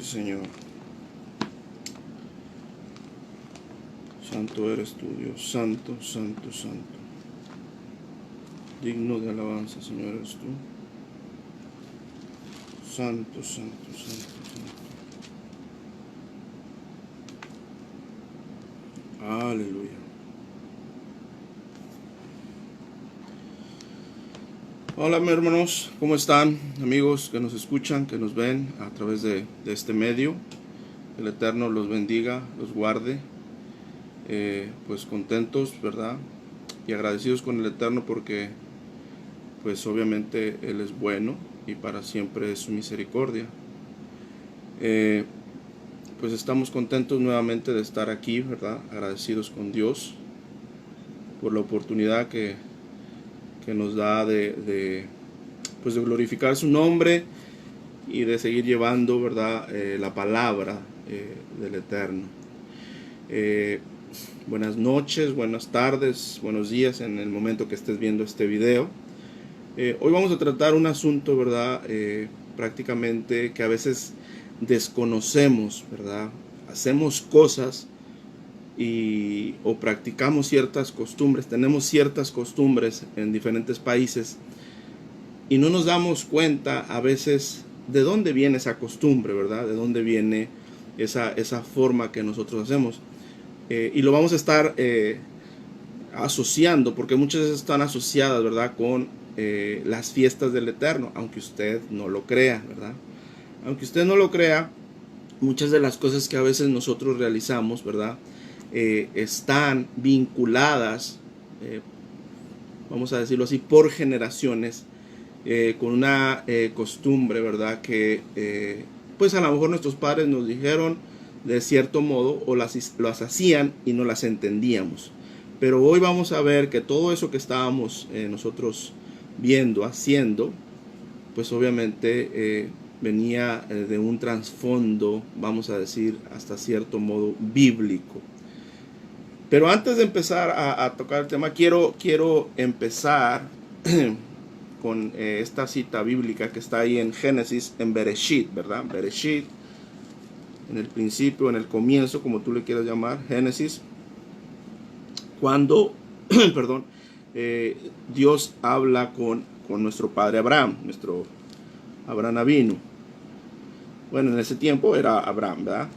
Sí, Señor. Santo eres tú, Dios. Santo, santo, santo. Digno de alabanza, Señor, eres tú. Santo, santo, santo, santo. Aleluya. Hola, mis hermanos. ¿Cómo están? Amigos que nos escuchan, que nos ven a través de este medio. El Eterno los bendiga, los guarde. Pues contentos, ¿verdad? Y agradecidos con el Eterno porque pues obviamente Él es bueno y para siempre es su misericordia. Pues estamos contentos nuevamente de estar aquí, ¿verdad? Agradecidos con Dios por la oportunidad que nos da de glorificar su nombre y de seguir llevando, ¿verdad? La palabra del Eterno. Buenas noches, buenas tardes, buenos días en el momento que estés viendo este video. Hoy vamos a tratar un asunto, ¿verdad? Prácticamente que a veces desconocemos, ¿verdad? Hacemos cosas o practicamos ciertas costumbres, tenemos ciertas costumbres en diferentes países y no nos damos cuenta a veces de dónde viene esa costumbre, ¿verdad? De dónde viene esa forma que nosotros hacemos. Y lo vamos a estar asociando, porque muchas veces están asociadas, ¿verdad? Con las fiestas del Eterno, aunque usted no lo crea, ¿verdad? Aunque usted no lo crea, muchas de las cosas que a veces nosotros realizamos, ¿verdad? Están vinculadas, vamos a decirlo así, por generaciones, con una costumbre, ¿verdad? Que pues a lo mejor nuestros padres nos dijeron de cierto modo o las hacían y no las entendíamos. Pero hoy vamos a ver que todo eso que estábamos nosotros viendo, haciendo, pues obviamente venía de un trasfondo, vamos a decir, hasta cierto modo bíblico. Pero antes de empezar a tocar el tema, quiero empezar con esta cita bíblica que está ahí en Génesis, en Bereshit, ¿verdad? Bereshit, en el principio, en el comienzo, como tú le quieras llamar, Génesis, cuando, perdón, Dios habla con nuestro padre Abraham, nuestro Abraham Avinu. Bueno, en ese tiempo era Abraham, ¿verdad?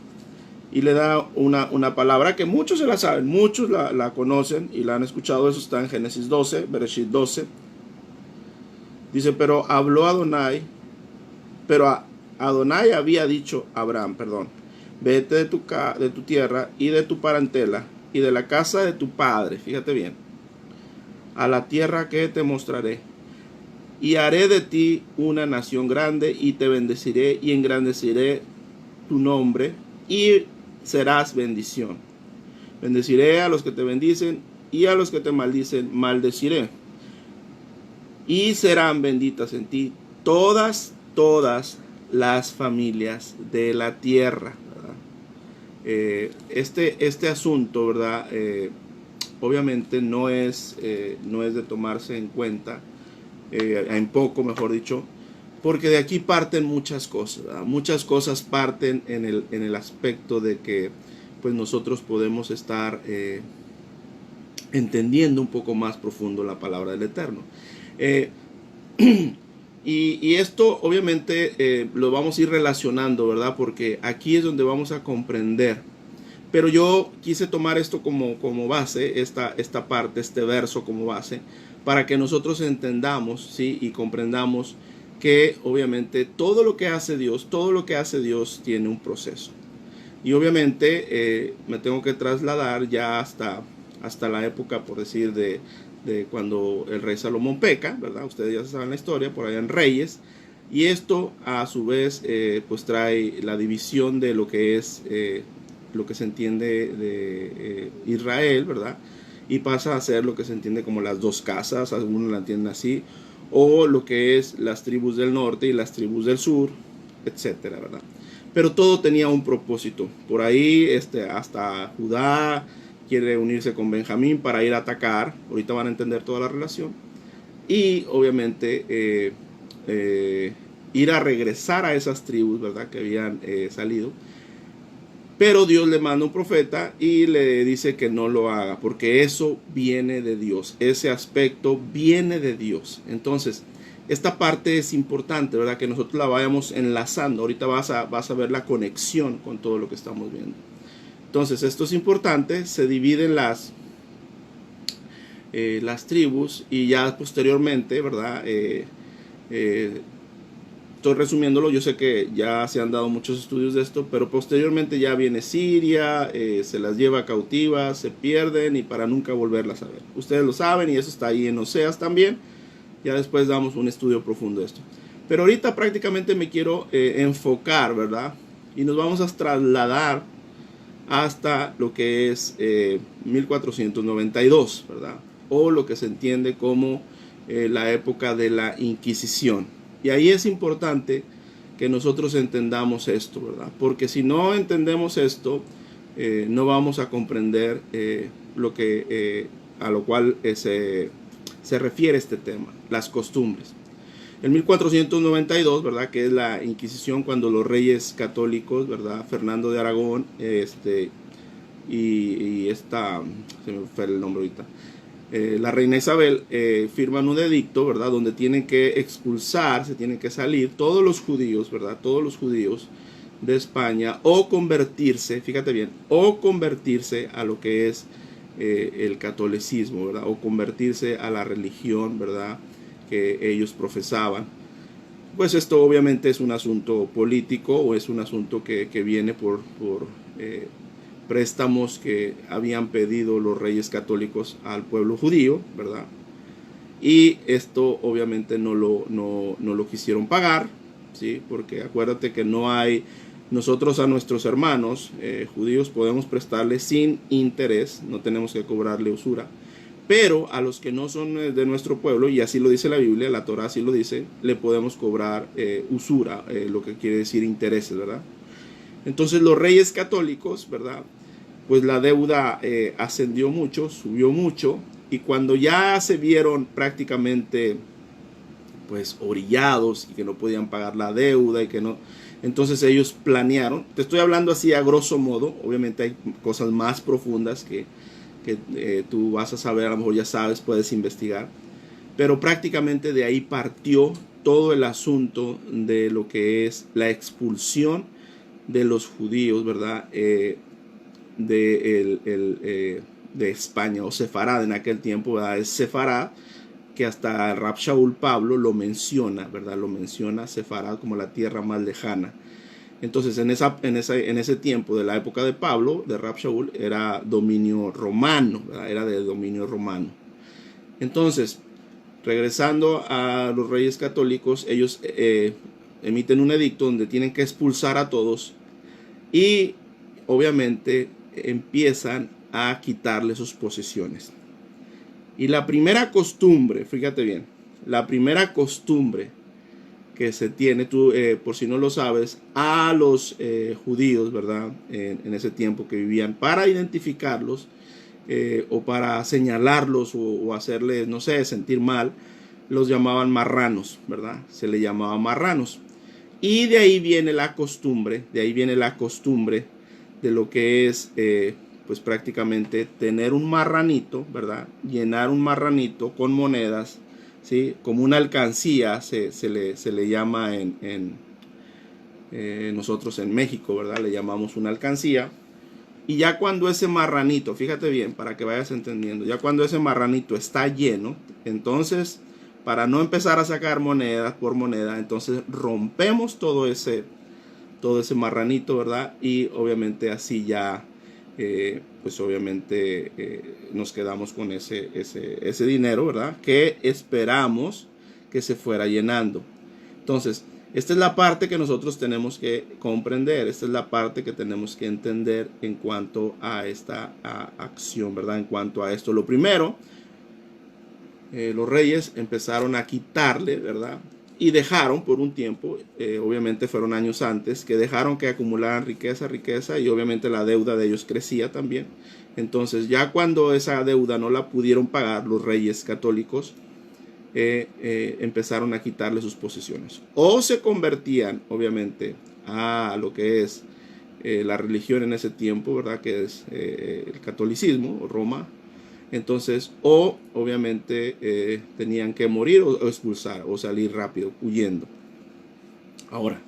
Y le da una palabra que muchos se la saben, muchos la conocen y la han escuchado. Eso está en Génesis 12, Bereshit 12. Dice, pero habló Adonai, Adonai había dicho a Abraham, vete de tu tierra y de tu parentela y de la casa de tu padre, fíjate bien, a la tierra que te mostraré, y haré de ti una nación grande, y te bendeciré y engrandeceré tu nombre, y serás bendición. Bendeciré a los que te bendicen, y a los que te maldicen maldeciré. Y serán benditas en ti todas las familias de la tierra, ¿verdad? Este asunto, ¿verdad? Obviamente no es de tomarse en cuenta, en poco, mejor dicho, porque de aquí parten muchas cosas, ¿verdad? Muchas cosas parten en el aspecto de que pues nosotros podemos estar entendiendo un poco más profundo la palabra del Eterno. Y esto obviamente lo vamos a ir relacionando, ¿verdad? Porque aquí es donde vamos a comprender. Pero yo quise tomar esto como base, esta parte, este verso como base, para que nosotros entendamos, ¿sí? Y comprendamos que obviamente todo lo que hace Dios tiene un proceso. Y obviamente me tengo que trasladar ya hasta la época, por decir, de cuando el rey Salomón peca, ¿verdad? Ustedes ya saben la historia, por allá en Reyes. Y esto a su vez pues trae la división de lo que es lo que se entiende de Israel, ¿verdad? Y pasa a ser lo que se entiende como las dos casas, algunos la entienden así, o lo que es las tribus del norte y las tribus del sur, etcétera, ¿verdad? Pero todo tenía un propósito. Por ahí hasta Judá quiere unirse con Benjamín para ir a atacar. Ahorita van a entender toda la relación. Y obviamente ir a regresar a esas tribus, ¿verdad?, que habían salido. Pero Dios le manda un profeta y le dice que no lo haga, porque eso viene de Dios, ese aspecto viene de Dios. Entonces, esta parte es importante, ¿verdad?, que nosotros la vayamos enlazando. Ahorita vas a ver la conexión con todo lo que estamos viendo. Entonces, esto es importante, se dividen las tribus y ya posteriormente, ¿verdad?, estoy resumiéndolo, yo sé que ya se han dado muchos estudios de esto, pero posteriormente ya viene Siria, se las lleva cautivas, se pierden y para nunca volverlas a ver. Ustedes lo saben y eso está ahí en Oseas también. Ya después damos un estudio profundo de esto. Pero ahorita prácticamente me quiero enfocar, ¿verdad? Y nos vamos a trasladar hasta lo que es 1492, ¿verdad? O lo que se entiende como la época de la Inquisición. Y ahí es importante que nosotros entendamos esto, ¿verdad? Porque si no entendemos esto, no vamos a comprender lo que, a lo cual se refiere este tema, las costumbres. En 1492, ¿verdad?, que es la Inquisición, cuando los reyes católicos, ¿verdad?, Fernando de Aragón, y esta, se me fue el nombre ahorita, la reina Isabel, firman un edicto, ¿verdad?, donde tienen que expulsar, se tienen que salir todos los judíos, ¿verdad?, todos los judíos de España, o convertirse, fíjate bien, o convertirse a lo que es el catolicismo, ¿verdad?, o convertirse a la religión, ¿verdad?, que ellos profesaban. Pues esto obviamente es un asunto político, o es un asunto que viene por préstamos que habían pedido los reyes católicos al pueblo judío, ¿verdad? Y esto obviamente no lo quisieron pagar, ¿sí? Porque acuérdate que no hay, nosotros a nuestros hermanos judíos podemos prestarle sin interés, no tenemos que cobrarle usura, pero a los que no son de nuestro pueblo, y así lo dice la Biblia, la Torah así lo dice, le podemos cobrar usura, lo que quiere decir intereses, ¿verdad? Entonces los reyes católicos, ¿verdad?, pues la deuda ascendió mucho, subió mucho, y cuando ya se vieron prácticamente pues orillados y que no podían pagar la deuda y que no, entonces ellos planearon, te estoy hablando así a grosso modo, obviamente hay cosas más profundas que tú vas a saber, a lo mejor ya sabes, puedes investigar, pero prácticamente de ahí partió todo el asunto de lo que es la expulsión de los judíos, ¿verdad?, de España, o Sefarad en aquel tiempo, ¿verdad?, es Sefarad, que hasta Rab Shaul Pablo lo menciona, ¿verdad?, lo menciona Sefarad como la tierra más lejana. Entonces en ese tiempo de la época de Pablo, de Rab Shaul, era dominio romano, ¿verdad?, era de dominio romano. Entonces, regresando a los reyes católicos, ellos emiten un edicto donde tienen que expulsar a todos y obviamente empiezan a quitarle sus posesiones. Y la primera costumbre, fíjate bien, la primera costumbre que se tiene, tú por si no lo sabes, a los judíos, ¿verdad?, en ese tiempo que vivían, para identificarlos o para señalarlos o hacerles, no sé, sentir mal, los llamaban marranos, ¿verdad? Se le llamaba marranos. Y de ahí viene la costumbre, de lo que es pues prácticamente tener un marranito, ¿verdad?, llenar un marranito con monedas, ¿sí?, como una alcancía se le llama nosotros en México, ¿verdad?, le llamamos una alcancía. Y ya cuando ese marranito, fíjate bien para que vayas entendiendo, ya cuando ese marranito está lleno, entonces para no empezar a sacar moneda por moneda, entonces rompemos todo ese marranito, ¿verdad? Y obviamente así ya pues obviamente nos quedamos con ese dinero, ¿verdad?, que esperamos que se fuera llenando. Entonces, esta es la parte que nosotros tenemos que comprender, esta es la parte que tenemos que entender en cuanto a esta acción, ¿verdad?, en cuanto a esto. Lo primero, los reyes empezaron a quitarle, ¿verdad?, y dejaron por un tiempo, obviamente fueron años antes, que dejaron que acumularan riqueza, y obviamente la deuda de ellos crecía también. Entonces ya cuando esa deuda no la pudieron pagar los reyes católicos, empezaron a quitarle sus posesiones. O se convertían, obviamente, a lo que es la religión en ese tiempo, ¿verdad? Que es el catolicismo, Roma. Entonces, o obviamente tenían que morir o expulsar o salir rápido, huyendo. Ahora,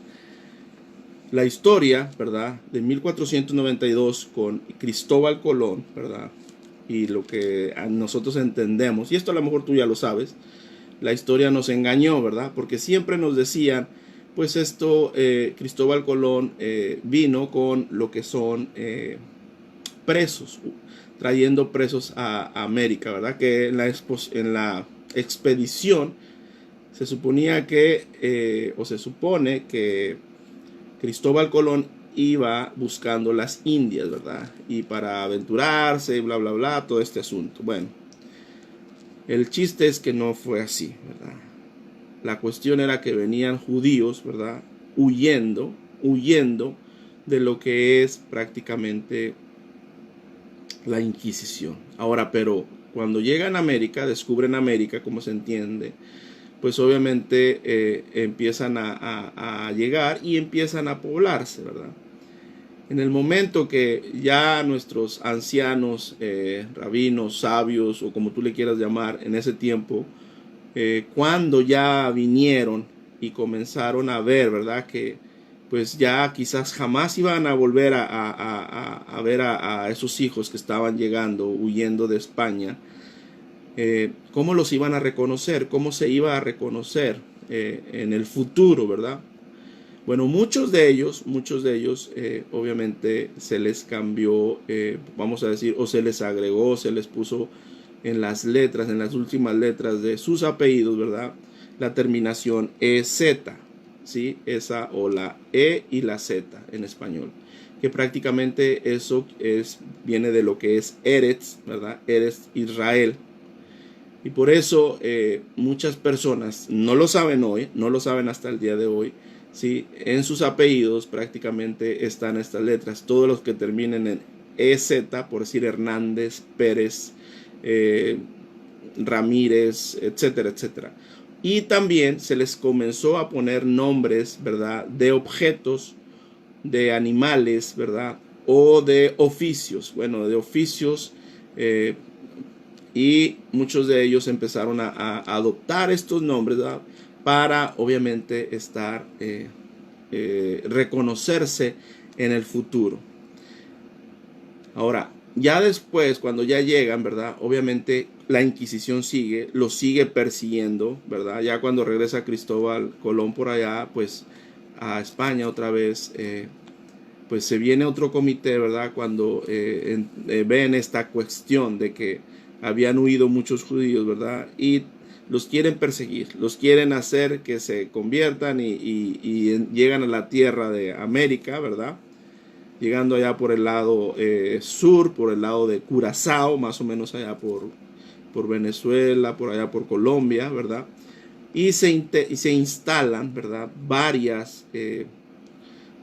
la historia, ¿verdad? De 1492 con Cristóbal Colón, ¿verdad? Y lo que nosotros entendemos, y esto a lo mejor tú ya lo sabes, la historia nos engañó, ¿verdad? Porque siempre nos decían, pues esto, Cristóbal Colón vino con lo que son presos, trayendo presos a América, ¿verdad? Que en la expedición se suponía que, o se supone que Cristóbal Colón iba buscando las Indias, ¿verdad? Y para aventurarse, bla, bla, bla, todo este asunto. Bueno, el chiste es que no fue así, ¿verdad? La cuestión era que venían judíos, ¿verdad? Huyendo de lo que es prácticamente la Inquisición. Ahora, pero cuando llegan a América, descubren América, como se entiende, pues obviamente empiezan a llegar y empiezan a poblarse, ¿verdad? En el momento que ya nuestros ancianos, rabinos, sabios, o como tú le quieras llamar, en ese tiempo, cuando ya vinieron y comenzaron a ver, ¿verdad? Que pues ya quizás jamás iban a volver a ver a esos hijos que estaban llegando, huyendo de España. ¿Cómo los iban a reconocer? ¿Cómo se iba a reconocer en el futuro, verdad? Bueno, muchos de ellos, obviamente se les cambió, vamos a decir, o se les agregó, se les puso en las letras, en las últimas letras de sus apellidos, ¿verdad? La terminación EZ, ¿sí? Esa, o la E y la Z en español. Que prácticamente eso viene de lo que es Eretz, ¿verdad? Eretz Israel. Y por eso muchas personas no lo saben hoy, no lo saben hasta el día de hoy, ¿sí? En sus apellidos prácticamente están estas letras. Todos los que terminen en EZ, por decir Hernández, Pérez, Ramírez, etcétera, etcétera. Y también se les comenzó a poner nombres, ¿verdad? De objetos, de animales, ¿verdad? O de oficios. Bueno, de oficios. Y muchos de ellos empezaron a adoptar estos nombres, ¿verdad? Para obviamente estar, reconocerse en el futuro. Ahora, ya después, cuando ya llegan, ¿verdad? Obviamente la Inquisición sigue, los sigue persiguiendo, ¿verdad? Ya cuando regresa Cristóbal Colón por allá, pues a España otra vez, pues se viene otro comité, ¿verdad? Cuando ven esta cuestión de que habían huido muchos judíos, ¿verdad? Y los quieren perseguir, los quieren hacer que se conviertan y llegan a la tierra de América, ¿verdad? Llegando allá por el lado sur, por el lado de Curazao, más o menos allá por Venezuela, por allá por Colombia, ¿verdad? Y se instalan, ¿verdad?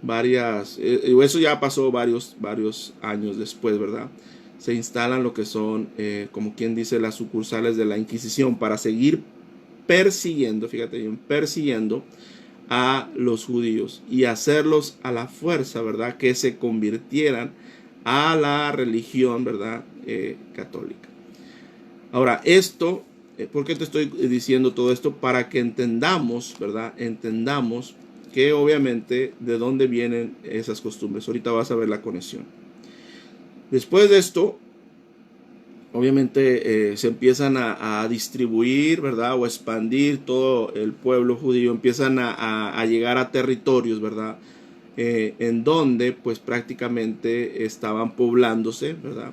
Eso ya pasó varios años después, ¿verdad? Se instalan lo que son, como quien dice, las sucursales de la Inquisición para seguir persiguiendo, fíjate bien, persiguiendo a los judíos y hacerlos a la fuerza, ¿verdad? Que se convirtieran a la religión, ¿verdad? Católica. Ahora, esto, ¿por qué te estoy diciendo todo esto? Para que entendamos, ¿verdad? Entendamos que obviamente de dónde vienen esas costumbres. Ahorita vas a ver la conexión. Después de esto, obviamente se empiezan a distribuir, ¿verdad? O a expandir todo el pueblo judío, empiezan a llegar a territorios, ¿verdad? En donde pues prácticamente estaban poblándose, ¿verdad?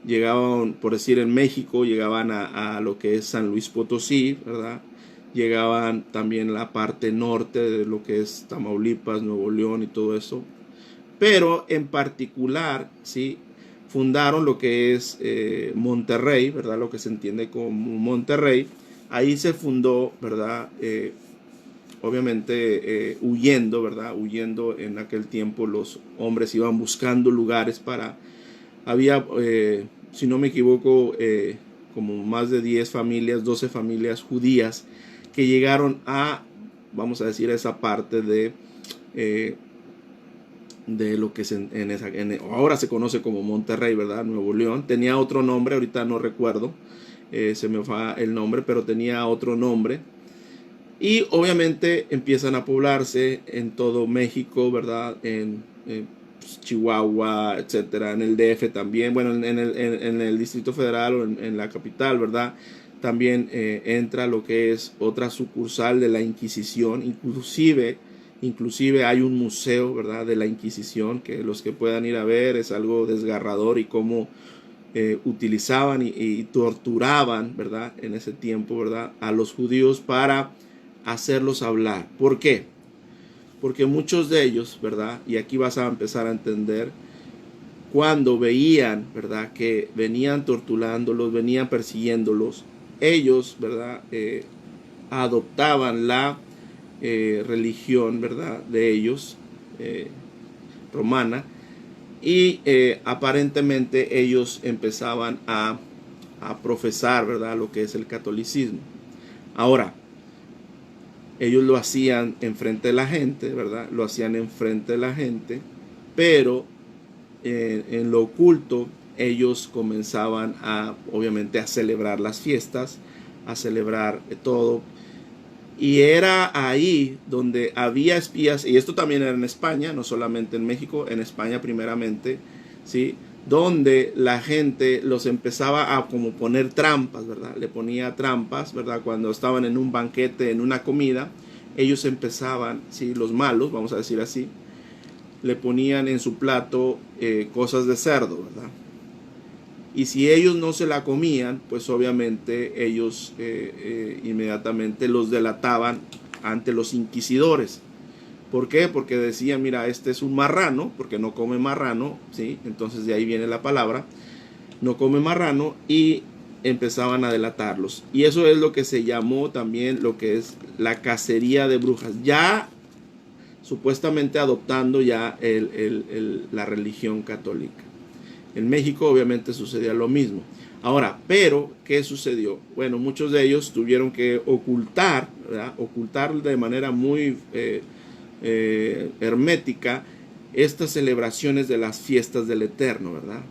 Llegaban, por decir en México, llegaban a lo que es San Luis Potosí, ¿verdad? Llegaban también la parte norte de lo que es Tamaulipas, Nuevo León y todo eso. Pero en particular, ¿sí? Fundaron lo que es Monterrey, ¿verdad? Lo que se entiende como Monterrey. Ahí se fundó, ¿verdad? Obviamente huyendo, ¿verdad? Huyendo en aquel tiempo los hombres iban buscando lugares para... Había, si no me equivoco, como más de 10 familias, 12 familias judías que llegaron a, vamos a decir, a esa parte de lo que ahora se conoce como Monterrey, ¿verdad? Nuevo León. Tenía otro nombre, ahorita no recuerdo, se me va el nombre, pero tenía otro nombre. Y obviamente empiezan a poblarse en todo México, ¿verdad? En pues, Chihuahua, etcétera, en el DF también, bueno, en el Distrito Federal o en la capital, ¿verdad? También entra lo que es otra sucursal de la Inquisición, inclusive hay un museo, ¿verdad? De la Inquisición, que los que puedan ir a ver es algo desgarrador y cómo utilizaban y torturaban, ¿verdad? En ese tiempo, ¿verdad? A los judíos para hacerlos hablar. ¿Por qué? Porque muchos de ellos, ¿verdad? Y aquí vas a empezar a entender, cuando veían, ¿verdad? Que venían torturándolos, venían persiguiéndolos, ellos, ¿verdad? Adoptaban la religión, ¿verdad? De ellos, romana, y aparentemente ellos empezaban a profesar, ¿verdad? Lo que es el catolicismo. Ahora, ellos lo hacían enfrente de la gente, ¿verdad? Lo hacían enfrente de la gente, pero en lo oculto ellos comenzaban obviamente, a celebrar las fiestas, a celebrar todo. Y era ahí donde había espías, y esto también era en España, no solamente en México, en España primeramente, ¿sí? Donde la gente los empezaba a como poner trampas, ¿verdad? Le ponía trampas, ¿verdad? Cuando estaban en un banquete, en una comida, ellos empezaban, ¿sí? Los malos, vamos a decir así, le ponían en su plato cosas de cerdo, ¿verdad? Y si ellos no se la comían, pues obviamente ellos inmediatamente los delataban ante los inquisidores. ¿Por qué? Porque decían, mira, este es un marrano, porque no come marrano, ¿sí? Entonces de ahí viene la palabra, no come marrano, y empezaban a delatarlos. Y eso es lo que se llamó también lo que es la cacería de brujas, ya supuestamente adoptando ya la religión católica. En México obviamente sucedía lo mismo. Ahora, pero, ¿qué sucedió? Bueno, muchos de ellos tuvieron que ocultar, ¿verdad? Ocultar de manera muy hermética estas celebraciones de las fiestas del Eterno, ¿verdad?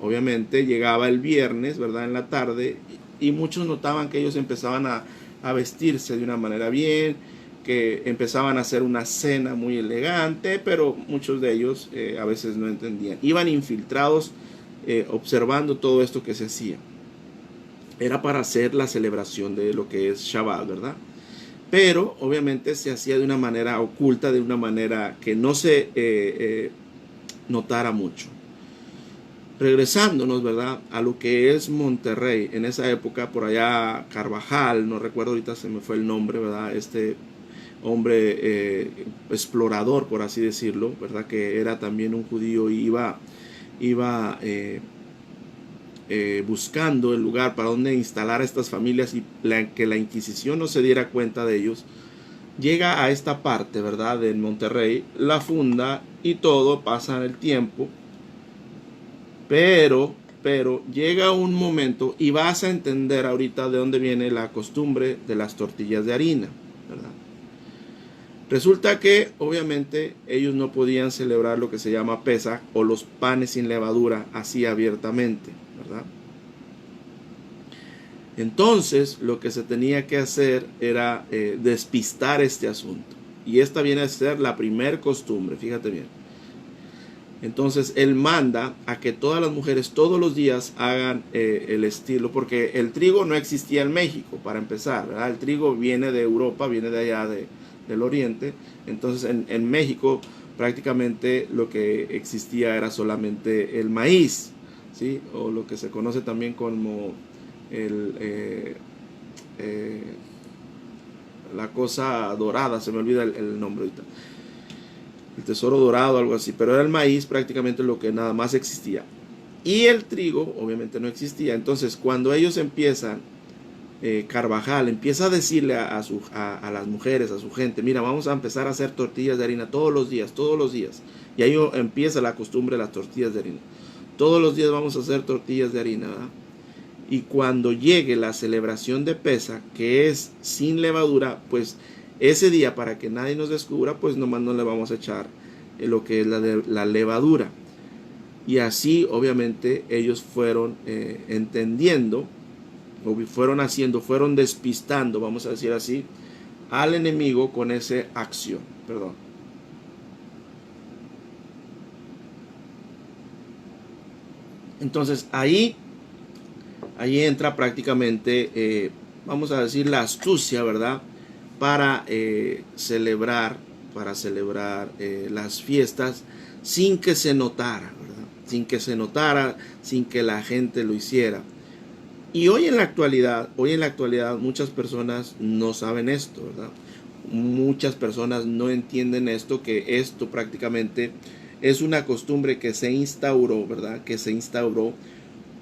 Obviamente llegaba el viernes, ¿verdad? En la tarde, y muchos notaban que ellos empezaban a vestirse de una manera bien, que empezaban a hacer una cena muy elegante, pero muchos de ellos a veces no entendían. Iban infiltrados observando todo esto que se hacía. Era para hacer la celebración de lo que es Shabbat, ¿verdad? Pero obviamente se hacía de una manera oculta, de una manera que no se notara mucho. Regresándonos, ¿verdad? A lo que es Monterrey, en esa época, por allá Carvajal, no recuerdo ahorita, se me fue el nombre, ¿verdad? Este hombre explorador, por así decirlo, ¿verdad? Que era también un judío y iba buscando el lugar para donde instalar a estas familias y que la Inquisición no se diera cuenta de ellos. Llega a esta parte, ¿verdad? De Monterrey, la funda y todo, pasa el tiempo, pero llega un momento y vas a entender ahorita de dónde viene la costumbre de las tortillas de harina, ¿verdad? Resulta que obviamente ellos no podían celebrar lo que se llama Pesaj o los panes sin levadura así abiertamente, ¿verdad? Entonces lo que se tenía que hacer era despistar este asunto. Y esta viene a ser la primer costumbre, fíjate bien. Entonces él manda a que todas las mujeres todos los días hagan el estilo, porque el trigo no existía en México para empezar, ¿verdad? El trigo viene de Europa, viene de allá del oriente. Entonces en México prácticamente lo que existía era solamente el maíz, ¿sí? O lo que se conoce también como la cosa dorada, se me olvida el nombre ahorita, el tesoro dorado, algo así, pero era el maíz prácticamente lo que nada más existía, y el trigo obviamente no existía. Entonces cuando ellos empiezan, Carvajal empieza a decirle a las mujeres, a su gente, mira, vamos a empezar a hacer tortillas de harina todos los días, y ahí empieza la costumbre de las tortillas de harina. Todos los días vamos a hacer tortillas de harina, ¿verdad? Y cuando llegue la celebración de Pesaj, que es sin levadura, pues ese día, para que nadie nos descubra, pues nomás no le vamos a echar lo que es la levadura. Y así obviamente ellos fueron entendiendo, o fueron despistando, vamos a decir así, al enemigo con esa acción. Perdón. Entonces ahí entra prácticamente, vamos a decir, la astucia, ¿verdad? Para celebrar las fiestas sin que se notara, ¿verdad? Sin que la gente lo hiciera. Y hoy en la actualidad, muchas personas no saben esto, ¿verdad? Muchas personas no entienden esto, que esto prácticamente es una costumbre que se instauró, ¿verdad? Que se instauró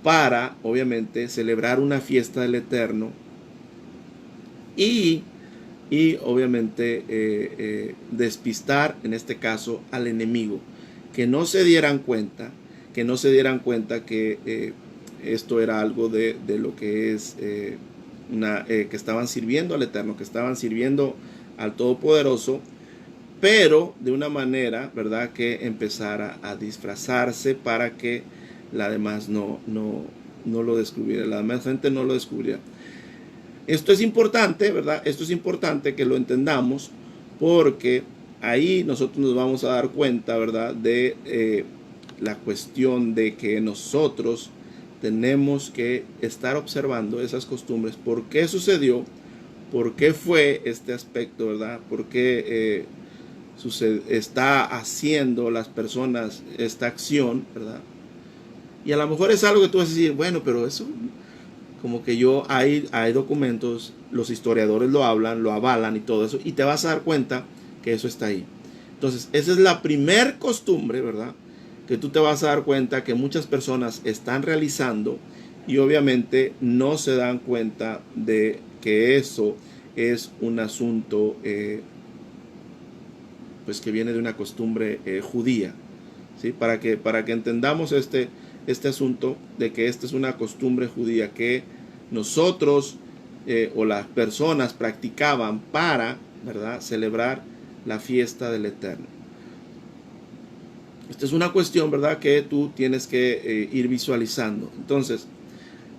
para, obviamente, celebrar una fiesta del Eterno y obviamente despistar, en este caso, al enemigo. Que no se dieran cuenta que esto era algo de lo que es que estaban sirviendo al Eterno, que estaban sirviendo al Todopoderoso, pero de una manera, ¿verdad?, que empezara a disfrazarse para que la demás no lo descubriera, la demás gente no lo descubriera. Esto es importante, ¿verdad? Esto es importante que lo entendamos, porque ahí nosotros nos vamos a dar cuenta, ¿verdad?, de la cuestión de que nosotros tenemos que estar observando esas costumbres. ¿Por qué sucedió? ¿Por qué fue este aspecto, verdad? ¿Por qué está haciendo las personas esta acción, verdad? Y a lo mejor es algo que tú vas a decir, bueno, pero eso, como que hay documentos, los historiadores lo hablan, lo avalan y todo eso, y te vas a dar cuenta que eso está ahí. Entonces, esa es la primer costumbre, ¿verdad?, que tú te vas a dar cuenta que muchas personas están realizando, y obviamente no se dan cuenta de que eso es un asunto pues que viene de una costumbre judía, ¿sí? Para que entendamos este asunto de que esta es una costumbre judía que nosotros o las personas practicaban para, ¿verdad?, celebrar la fiesta del Eterno. Esta es una cuestión, ¿verdad?, que tú tienes que ir visualizando. Entonces,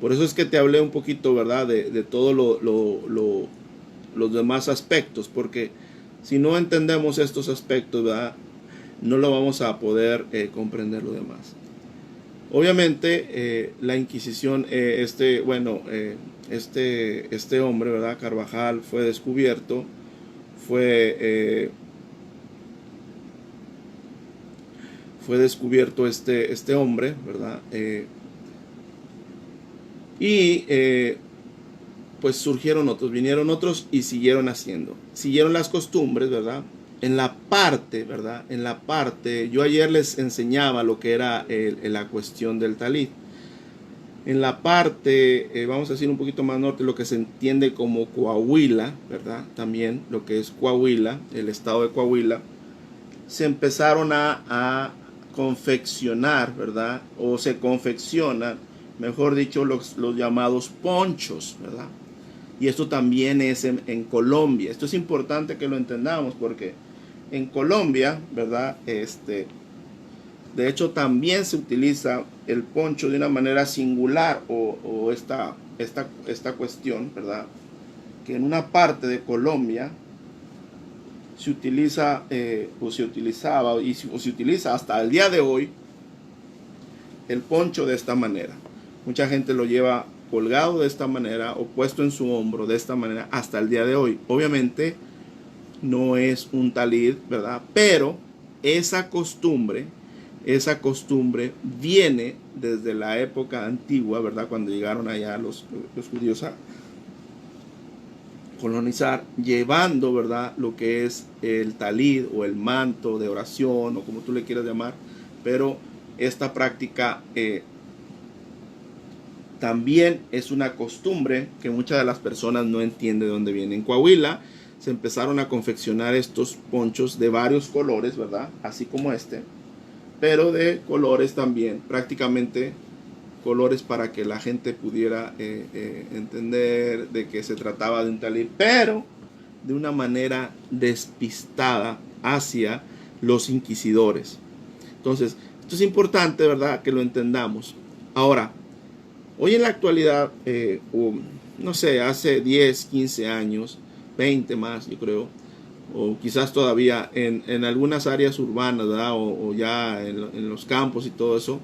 por eso es que te hablé un poquito, ¿verdad?, de todos los demás aspectos, porque si no entendemos estos aspectos, ¿verdad?, no lo vamos a poder comprender lo demás. Obviamente, la Inquisición, este hombre, ¿verdad?, Carvajal, fue descubierto, fue descubierto este hombre, ¿verdad? Pues vinieron otros y siguieron las costumbres, ¿verdad? En la parte, yo ayer les enseñaba lo que era la cuestión del talit. En la parte, vamos a decir un poquito más norte, lo que se entiende como Coahuila, ¿verdad? También lo que es Coahuila, el estado de Coahuila, se empezaron a confeccionar, ¿verdad? O se confeccionan, mejor dicho, los llamados ponchos, ¿verdad? Y esto también es en Colombia. Esto es importante que lo entendamos, porque en Colombia, ¿verdad?, de hecho también se utiliza el poncho de una manera singular, o esta cuestión, ¿verdad?, que en una parte de Colombia se utiliza o se utilizaba o se utiliza hasta el día de hoy el poncho de esta manera. Mucha gente lo lleva colgado de esta manera o puesto en su hombro de esta manera hasta el día de hoy. Obviamente no es un talid, ¿verdad? Pero esa costumbre viene desde la época antigua, ¿verdad?, cuando llegaron allá los judíos a colonizar, llevando, ¿verdad?, lo que es el talid o el manto de oración, o como tú le quieras llamar. Pero esta práctica también es una costumbre que muchas de las personas no entienden de dónde viene. En Coahuila se empezaron a confeccionar estos ponchos de varios colores, ¿verdad?, así como pero de colores también prácticamente colores para que la gente pudiera entender de que se trataba de un talib, pero de una manera despistada hacia los inquisidores. Entonces, esto es importante, ¿verdad?, que lo entendamos. Ahora, hoy en la actualidad, no sé, hace 10, 15 años, 20 más, yo creo, o quizás todavía en algunas áreas urbanas, ¿verdad?, o ya en los campos y todo eso,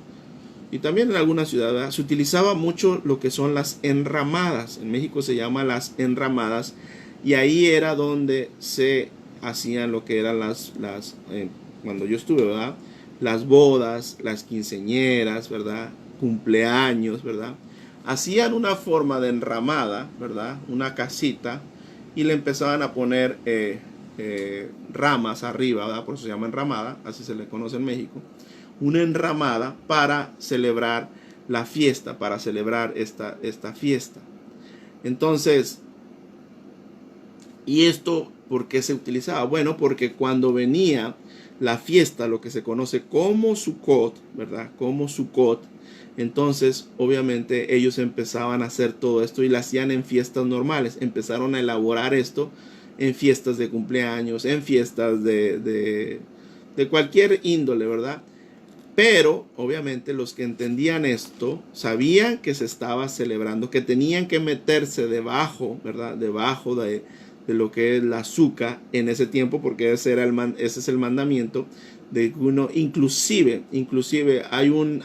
y también en algunas ciudades, ¿verdad?, se utilizaba mucho lo que son las enramadas. En México se llama las enramadas, y ahí era donde se hacían lo que eran cuando yo estuve, ¿verdad?, las bodas, las quinceañeras, ¿verdad?, cumpleaños, ¿verdad?, hacían una forma de enramada, ¿verdad?, una casita, y le empezaban a poner ramas arriba, ¿verdad?, por eso se llama enramada, así se le conoce en México, una enramada para celebrar la fiesta, para celebrar esta fiesta. Entonces, ¿y esto por qué se utilizaba? Bueno, porque cuando venía la fiesta, lo que se conoce como Sukkot, ¿verdad?, como Sukkot, entonces obviamente ellos empezaban a hacer todo esto y lo hacían en fiestas normales. Empezaron a elaborar esto en fiestas de cumpleaños, en fiestas de cualquier índole, ¿verdad? Pero obviamente los que entendían esto sabían que se estaba celebrando, que tenían que meterse debajo, ¿verdad?, debajo de lo que es la azúcar en ese tiempo, porque ese es el mandamiento de uno. Inclusive hay un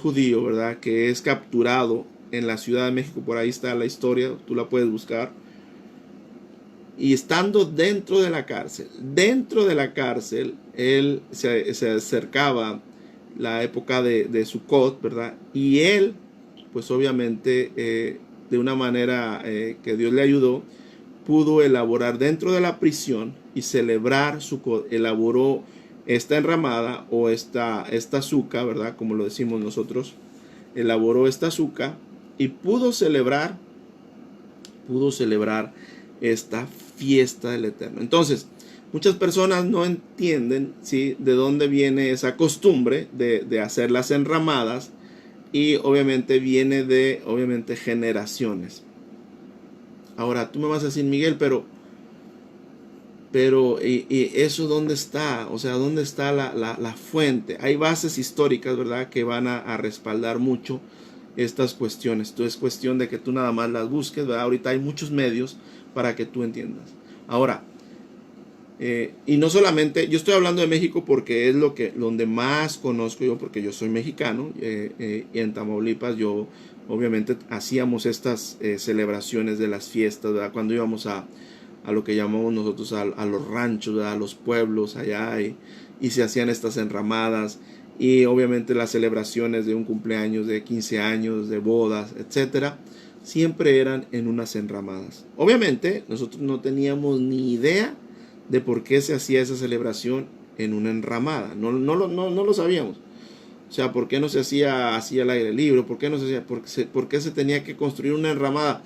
judío, ¿verdad?, que es capturado en la Ciudad de México. Por ahí está la historia, tú la puedes buscar. Y estando dentro de la cárcel, él se acercaba la época de Sukkot, ¿verdad? Y él, pues obviamente, de una manera que Dios le ayudó, pudo elaborar dentro de la prisión y celebrar Sukkot. Elaboró esta enramada o esta azúcar, ¿verdad?, como lo decimos nosotros. Elaboró esta azúcar y pudo celebrar esta fiesta del Eterno. Entonces, muchas personas no entienden, ¿sí?, de dónde viene esa costumbre de hacer las enramadas, y obviamente viene de generaciones. Ahora, tú me vas a decir, Miguel, pero ¿y eso dónde está? O sea, ¿dónde está la fuente? Hay bases históricas, ¿verdad?, que van a respaldar mucho estas cuestiones. Entonces es cuestión de que tú nada más las busques, ¿verdad? Ahorita hay muchos medios para que tú entiendas. Ahora, y no solamente, yo estoy hablando de México porque es donde más conozco yo, porque yo soy mexicano, y en Tamaulipas yo obviamente hacíamos estas celebraciones de las fiestas, ¿verdad?, cuando íbamos a lo que llamamos nosotros a los ranchos, ¿verdad?, a los pueblos allá, y se hacían estas enramadas, y obviamente las celebraciones de un cumpleaños, de 15 años, de bodas, etcétera, siempre eran en unas enramadas. Obviamente nosotros no teníamos ni idea de por qué se hacía esa celebración en una enramada, no lo sabíamos. O sea, ¿por qué no se hacía así al aire libre? ¿Por qué no se hacía? ¿Por qué se tenía que construir una enramada?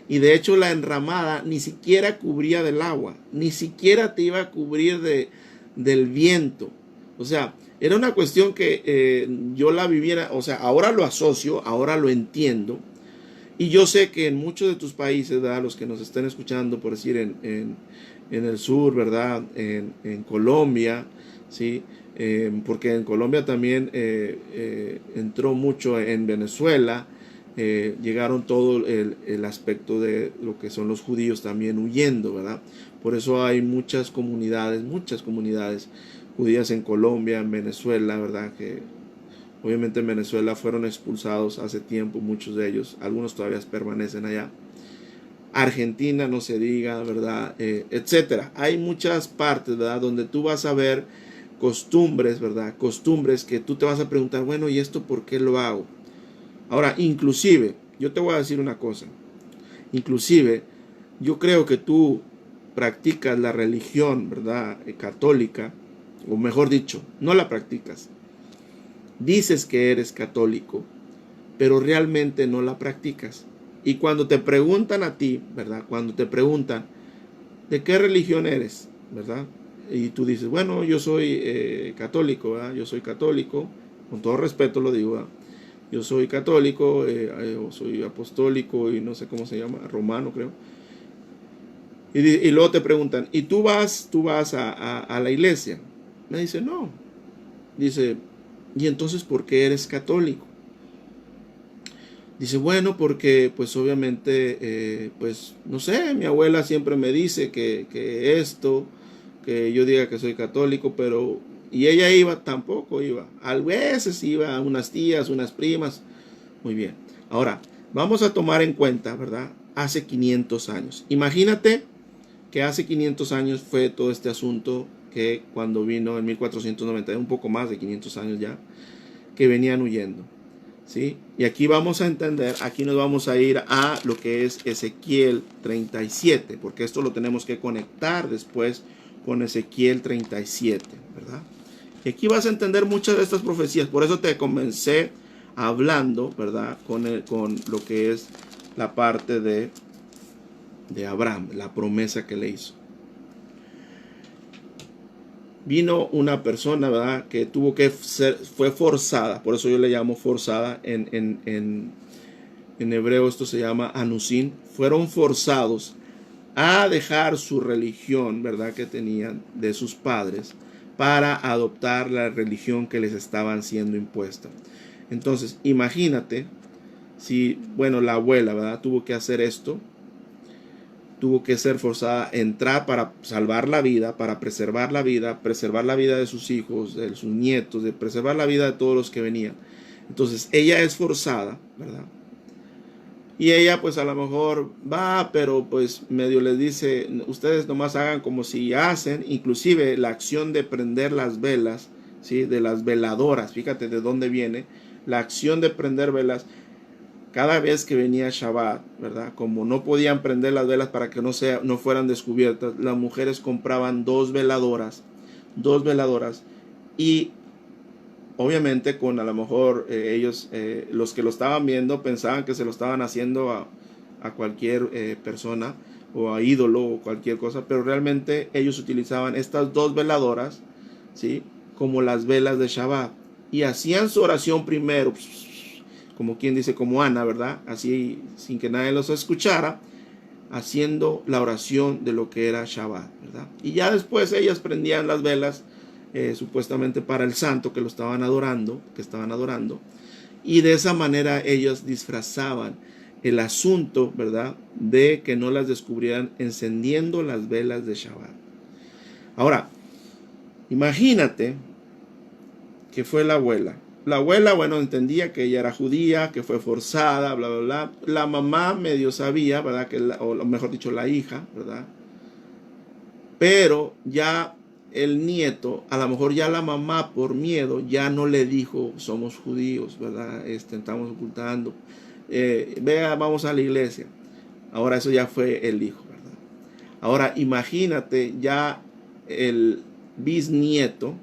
Y de hecho la enramada ni siquiera cubría del agua, ni siquiera te iba a cubrir del viento. O sea, era una cuestión que yo la viviera, o sea, ahora lo asocio, ahora lo entiendo. Y yo sé que en muchos de tus países, ¿verdad?, los que nos estén escuchando, por decir en el sur, ¿verdad?, en Colombia, ¿sí? Porque en Colombia también entró mucho, en Venezuela, llegaron todo el aspecto de lo que son los judíos también huyendo, ¿verdad? Por eso hay muchas comunidades judías en Colombia, en Venezuela, ¿verdad?, que obviamente en Venezuela fueron expulsados hace tiempo, muchos de ellos, algunos todavía permanecen allá. Argentina, no se diga, ¿verdad?, etcétera. Hay muchas partes, ¿verdad?, donde tú vas a ver costumbres, ¿verdad?, costumbres que tú te vas a preguntar, bueno, ¿y esto por qué lo hago? Ahora, inclusive, yo te voy a decir una cosa, inclusive, yo creo que tú practicas la religión, ¿verdad?, católica, o mejor dicho, no la practicas. Dices que eres católico, pero realmente no la practicas. Y cuando te preguntan a ti, ¿verdad?, cuando te preguntan, ¿de qué religión eres?, ¿verdad?, y tú dices, bueno, yo soy católico, ¿verdad?, yo soy católico, con todo respeto lo digo, ¿verdad? Yo soy católico, o soy apostólico y no sé cómo se llama, romano creo. Y luego te preguntan, ¿y tú vas a la iglesia? Me dice, no. Dice, ¿y entonces por qué eres católico? Dice, bueno, porque pues obviamente, pues no sé, mi abuela siempre me dice que esto, que yo diga que soy católico, pero... Y ella iba, tampoco iba. A veces iba a unas tías, unas primas. Muy bien. Ahora, vamos a tomar en cuenta, ¿verdad? Hace 500 años. Imagínate que hace 500 años fue todo este asunto que cuando vino en 1490, un poco más de 500 años ya, que venían huyendo. ¿Sí? Y aquí vamos a entender, aquí nos vamos a ir a lo que es Ezequiel 37, porque esto lo tenemos que conectar después con Ezequiel 37, ¿verdad? Y aquí vas a entender muchas de estas profecías, por eso te comencé hablando, ¿verdad? Con lo que es la parte de Abraham, la promesa que le hizo. Vino una persona, ¿verdad? Que tuvo que fue forzada, por eso yo le llamo forzada, en hebreo esto se llama anusin, fueron forzados a dejar su religión, ¿verdad? Que tenían de sus padres para adoptar la religión que les estaban siendo impuesta. Entonces, imagínate si, bueno, la abuela, ¿verdad? Tuvo que hacer esto, tuvo que ser forzada a entrar para salvar la vida, para preservar la vida de sus hijos, de sus nietos, de preservar la vida de todos los que venían. Entonces ella es forzada, ¿verdad? Y ella pues a lo mejor va, pero pues medio les dice, ustedes nomás hagan como si hacen, inclusive la acción de prender las velas, ¿sí? De las veladoras, fíjate de dónde viene, la acción de prender velas. Cada vez que venía Shabbat, ¿verdad? Como no podían prender las velas para que no fueran descubiertas, las mujeres compraban dos veladoras, y obviamente con a lo mejor ellos, los que lo estaban viendo, pensaban que se lo estaban haciendo a cualquier persona o a ídolo o cualquier cosa, pero realmente ellos utilizaban estas dos veladoras, ¿sí? Como las velas de Shabbat, y hacían su oración primero, como quien dice, como Ana, ¿verdad? Así, sin que nadie los escuchara, haciendo la oración de lo que era Shabbat, ¿verdad? Y ya después ellas prendían las velas, supuestamente para el santo que estaban adorando, y de esa manera ellos disfrazaban el asunto, ¿verdad? De que no las descubrieran encendiendo las velas de Shabbat. Ahora, imagínate que fue la abuela. La abuela, bueno, entendía que ella era judía, que fue forzada, bla, bla, bla. La mamá medio sabía, ¿verdad? O mejor dicho, la hija, ¿verdad? Pero ya el nieto, a lo mejor ya la mamá por miedo, ya no le dijo, somos judíos, ¿verdad? Estamos ocultando. Vea, vamos a la iglesia. Ahora eso ya fue el hijo, ¿verdad? Ahora imagínate ya el bisnieto,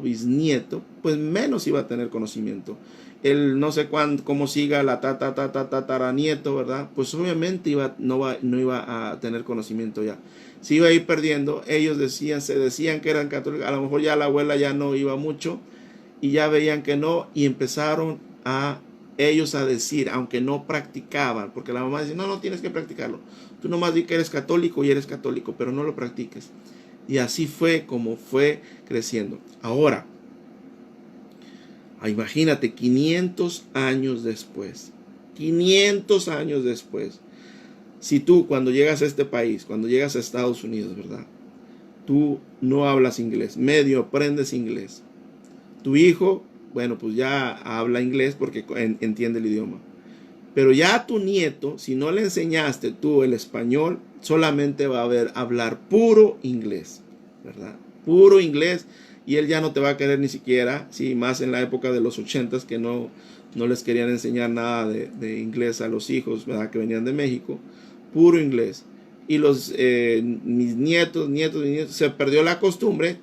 bisnieto, pues menos iba a tener conocimiento. El no sé cómo siga la tataranieto, ¿verdad? Pues obviamente no iba a tener conocimiento ya. Se iba a ir perdiendo. Ellos se decían que eran católicos. A lo mejor ya la abuela ya no iba mucho y ya veían que no, y empezaron ellos a decir, aunque no practicaban, porque la mamá dice, no tienes que practicarlo. Tú nomás di que eres católico y eres católico, pero no lo practiques. Y así fue como fue creciendo. Ahora, imagínate, 500 años después. 500 años después. Si tú cuando llegas a este país, cuando llegas a Estados Unidos, ¿verdad? Tú no hablas inglés, medio aprendes inglés. Tu hijo, bueno, pues ya habla inglés porque entiende el idioma. Pero ya tu nieto, si no le enseñaste tú el español, solamente va a hablar puro inglés, ¿verdad? Puro inglés, y él ya no te va a querer ni siquiera, sí, más en la época de los 80s que no les querían enseñar nada de inglés a los hijos, ¿verdad? Que venían de México, puro inglés. Y mis nietos, se perdió la costumbre,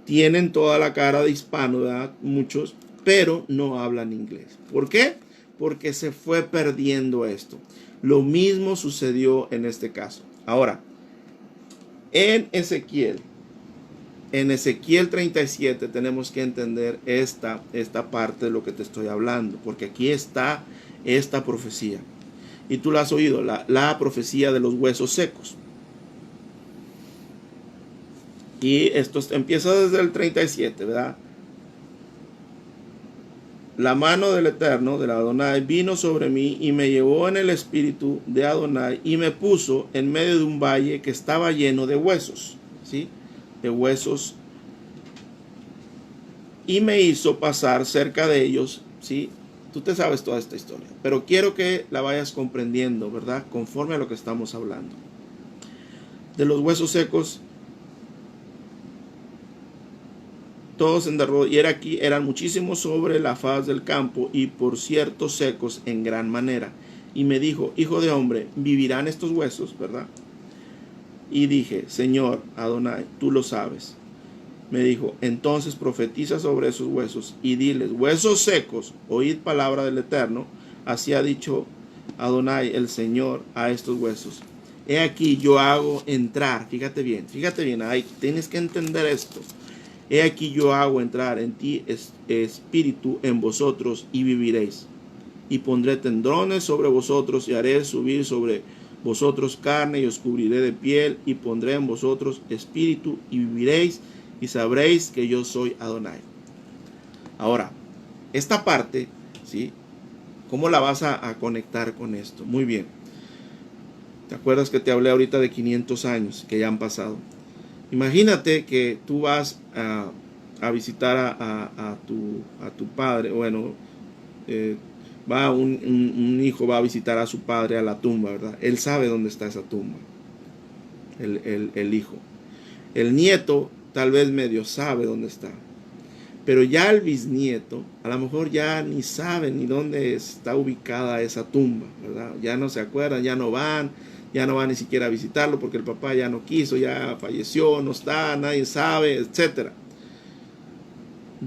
tienen toda la cara de hispano, ¿verdad? Muchos, pero no hablan inglés. ¿Por qué? Porque se fue perdiendo esto. Lo mismo sucedió en este caso. Ahora, en Ezequiel en Ezequiel 37 tenemos que entender esta parte de lo que te estoy hablando, porque aquí está esta profecía. Y tú la has oído, la profecía de los huesos secos. Y esto empieza desde el 37, ¿verdad? La mano del Eterno, del Adonai, vino sobre mí y me llevó en el espíritu de Adonai y me puso en medio de un valle que estaba lleno de huesos, ¿sí? De huesos, y me hizo pasar cerca de ellos, ¿sí? Tú te sabes toda esta historia, pero quiero que la vayas comprendiendo, ¿verdad? Conforme a lo que estamos hablando. De los huesos secos, todos en derredor, y era aquí, eran muchísimos sobre la faz del campo, y por cierto secos en gran manera. Y me dijo, hijo de hombre, ¿vivirán estos huesos, verdad? Y dije, Señor Adonai, tú lo sabes. Me dijo, entonces profetiza sobre esos huesos, y diles, huesos secos, oíd palabra del Eterno. Así ha dicho Adonai, el Señor, a estos huesos. He aquí yo hago entrar, fíjate bien, ahí tienes que entender esto. He aquí yo hago entrar en ti espíritu en vosotros y viviréis. Y pondré tendrones sobre vosotros y haré subir sobre vosotros carne y os cubriré de piel y pondré en vosotros espíritu y viviréis y sabréis que yo soy Adonai. Ahora, esta parte, ¿sí? ¿Cómo la vas a conectar con esto? Muy bien. ¿Te acuerdas que te hablé ahorita de 500 años que ya han pasado? Imagínate que tú vas a visitar a tu padre. Bueno, va un hijo va a visitar a su padre a la tumba, ¿verdad? Él sabe dónde está esa tumba, el hijo. El nieto tal vez medio sabe dónde está, pero ya el bisnieto a lo mejor ya ni sabe ni dónde está ubicada esa tumba, ¿verdad? Ya no se acuerdan, ya no van ni siquiera a visitarlo porque el papá ya no quiso, ya falleció, no está, nadie sabe, etc.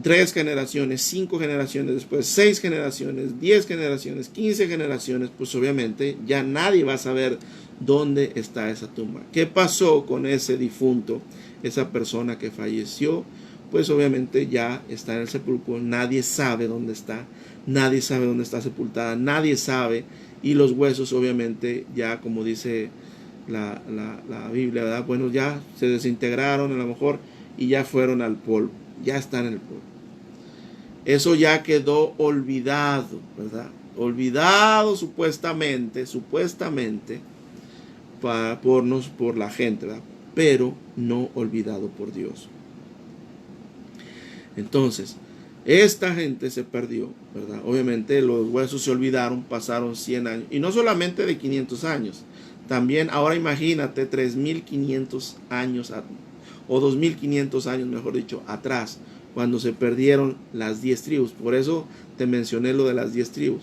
3 generaciones, 5 generaciones después, 6 generaciones, 10 generaciones, 15 generaciones, pues obviamente ya nadie va a saber dónde está esa tumba. ¿Qué pasó con ese difunto, esa persona que falleció? Pues obviamente ya está en el sepulcro, nadie sabe dónde está sepultada, nadie sabe, y los huesos obviamente ya, como dice la Biblia, ¿verdad? Bueno, ya se desintegraron a lo mejor y ya fueron al polvo, ya están en el polvo. Eso ya quedó olvidado, ¿verdad? Olvidado supuestamente por la gente, ¿verdad? Pero no olvidado por Dios. Entonces, esta gente se perdió, ¿verdad? Obviamente los huesos se olvidaron, pasaron 100 años. Y no solamente de 500 años. También, ahora imagínate, 3500 años, o 2500 años, mejor dicho, atrás, cuando se perdieron las 10 tribus. Por eso te mencioné lo de las 10 tribus.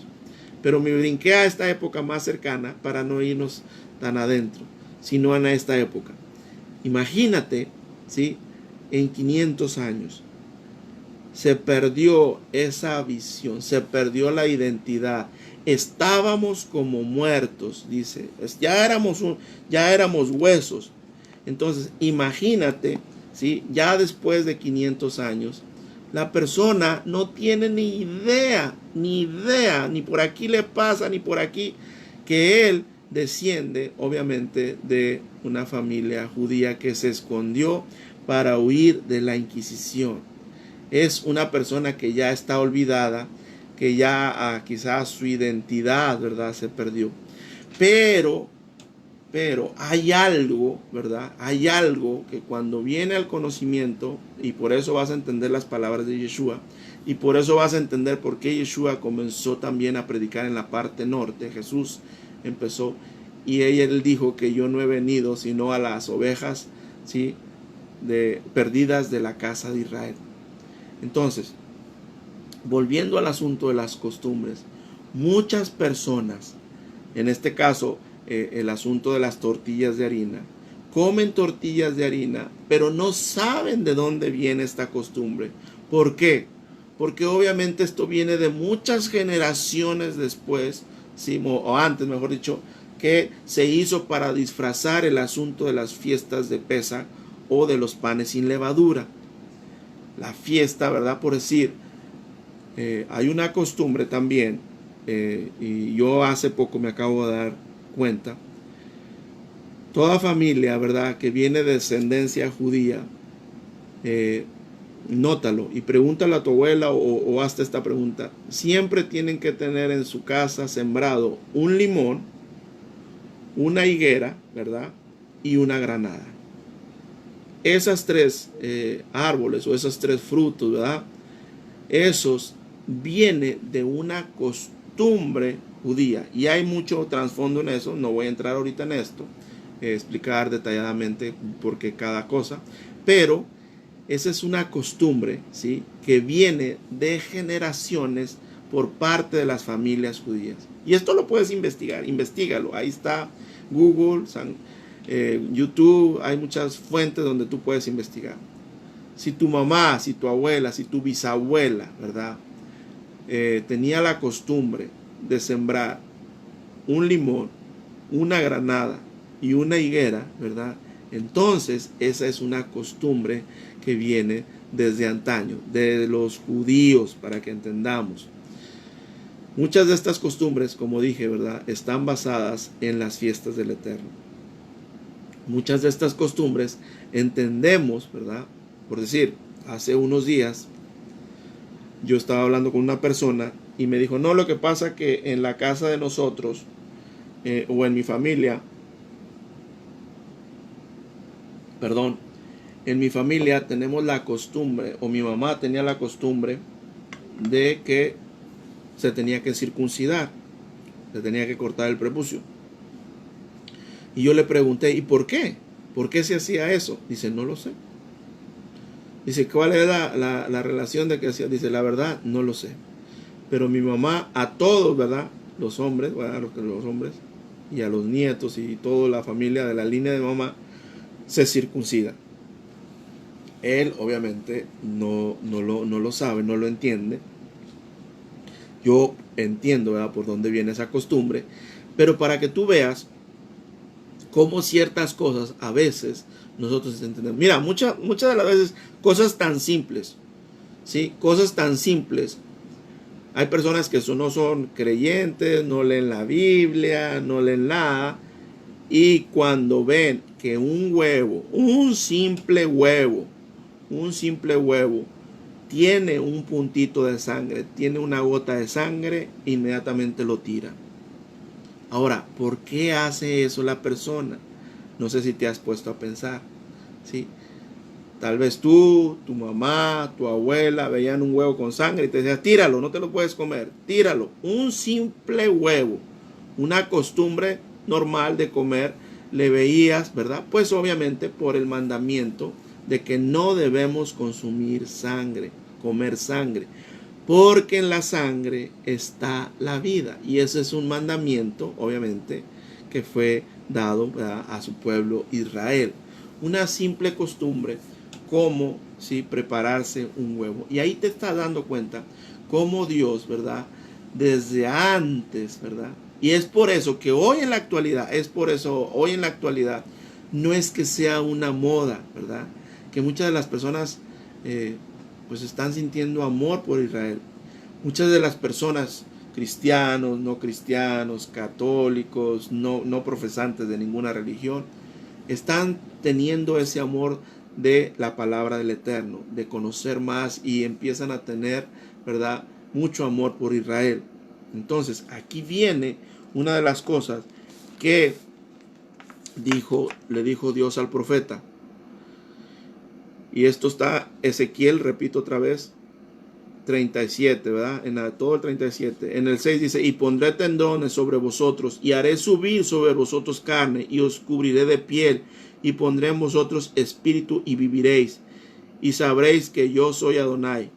Pero me brinqué a esta época más cercana para no irnos tan adentro, sino en esta época. Imagínate, ¿sí? En 500 años. Se perdió esa visión, se perdió la identidad. Estábamos como muertos, dice. Ya éramos huesos. Entonces, imagínate, ¿sí? Ya después de 500 años, la persona no tiene ni idea, ni por aquí le pasa, ni por aquí, que él desciende, obviamente, de una familia judía que se escondió para huir de la Inquisición. Es una persona que ya está olvidada, que ya quizás su identidad, ¿verdad?, se perdió. Pero hay algo, ¿verdad? Hay algo que cuando viene al conocimiento, y por eso vas a entender las palabras de Yeshua, y por eso vas a entender por qué Yeshua comenzó también a predicar en la parte norte. Jesús empezó, y él dijo que yo no he venido sino a las ovejas, ¿sí?, perdidas de la casa de Israel. Entonces, volviendo al asunto de las costumbres, muchas personas, en este caso el asunto de las tortillas de harina, comen tortillas de harina, pero no saben de dónde viene esta costumbre. ¿Por qué? Porque obviamente esto viene de muchas generaciones después, ¿sí?, o antes, mejor dicho, que se hizo para disfrazar el asunto de las fiestas de Pesaj o de los panes sin levadura. La fiesta, ¿verdad? Por decir, hay una costumbre también, y yo hace poco me acabo de dar cuenta, toda familia, ¿verdad?, que viene de descendencia judía, nótalo y pregúntale a tu abuela o hazte esta pregunta. Siempre tienen que tener en su casa sembrado un limón, una higuera, ¿verdad?, y una granada. Esas tres árboles o esos tres frutos, ¿verdad?, esos viene de una costumbre judía. Y hay mucho trasfondo en eso. No voy a entrar ahorita en esto, explicar detalladamente por qué cada cosa. Pero esa es una costumbre, ¿sí?, que viene de generaciones por parte de las familias judías. Y esto lo puedes investigar, investígalo. Ahí está Google, YouTube, hay muchas fuentes donde tú puedes investigar. Si tu mamá, si tu abuela, si tu bisabuela, ¿verdad?, tenía la costumbre de sembrar un limón, una granada y una higuera, ¿verdad?, entonces esa es una costumbre que viene desde antaño, de los judíos, para que entendamos. Muchas de estas costumbres, como dije, ¿verdad?, están basadas en las fiestas del Eterno. Muchas de estas costumbres entendemos, ¿verdad? Por decir, hace unos días yo estaba hablando con una persona y me dijo, no, lo que pasa que en la casa de nosotros o en mi familia, en mi familia tenemos la costumbre, o mi mamá tenía la costumbre de que se tenía que circuncidar, se tenía que cortar el prepucio. Y yo le pregunté, ¿y por qué? ¿Por qué se hacía eso? Dice, no lo sé. Dice, ¿cuál era la relación de que hacía? Dice, la verdad, no lo sé. Pero mi mamá, a todos, ¿verdad?, los hombres, ¿verdad?, los hombres, y a los nietos y toda la familia de la línea de mamá, se circuncida. Él, obviamente, no lo sabe, no lo entiende. Yo entiendo, ¿verdad?, por dónde viene esa costumbre. Pero para que tú veas cómo ciertas cosas a veces nosotros entendemos. Mira, muchas de las veces cosas tan simples, ¿sí? Cosas tan simples. Hay personas que no son creyentes, no leen la Biblia, no leen nada. Y cuando ven que un huevo, un simple huevo, tiene un puntito de sangre, tiene una gota de sangre, inmediatamente lo tiran. Ahora, ¿por qué hace eso la persona? No sé si te has puesto a pensar, ¿sí? Tal vez tú, tu mamá, tu abuela veían un huevo con sangre y te decían, tíralo, no te lo puedes comer, tíralo. Un simple huevo, una costumbre normal de comer, le veías, ¿verdad? Pues obviamente por el mandamiento de que no debemos consumir sangre, comer sangre, porque en la sangre está la vida. Y ese es un mandamiento, obviamente, que fue dado, ¿verdad?, a su pueblo Israel. Una simple costumbre como, ¿sí?, prepararse un huevo. Y ahí te estás dando cuenta cómo Dios, ¿verdad?, desde antes, ¿verdad? Y es por eso que hoy en la actualidad, no es que sea una moda, ¿verdad?, que muchas de las personas pues están sintiendo amor por Israel. Muchas de las personas, cristianos, no cristianos, católicos, no profesantes de ninguna religión, están teniendo ese amor de la palabra del Eterno, de conocer más, y empiezan a tener, ¿verdad?, mucho amor por Israel. Entonces, aquí viene una de las cosas que le dijo Dios al profeta. Y esto está Ezequiel, repito otra vez, 37, ¿verdad? Todo el 37. En el 6 dice, y pondré tendones sobre vosotros, y haré subir sobre vosotros carne, y os cubriré de piel, y pondré en vosotros espíritu, y viviréis, y sabréis que yo soy Adonai.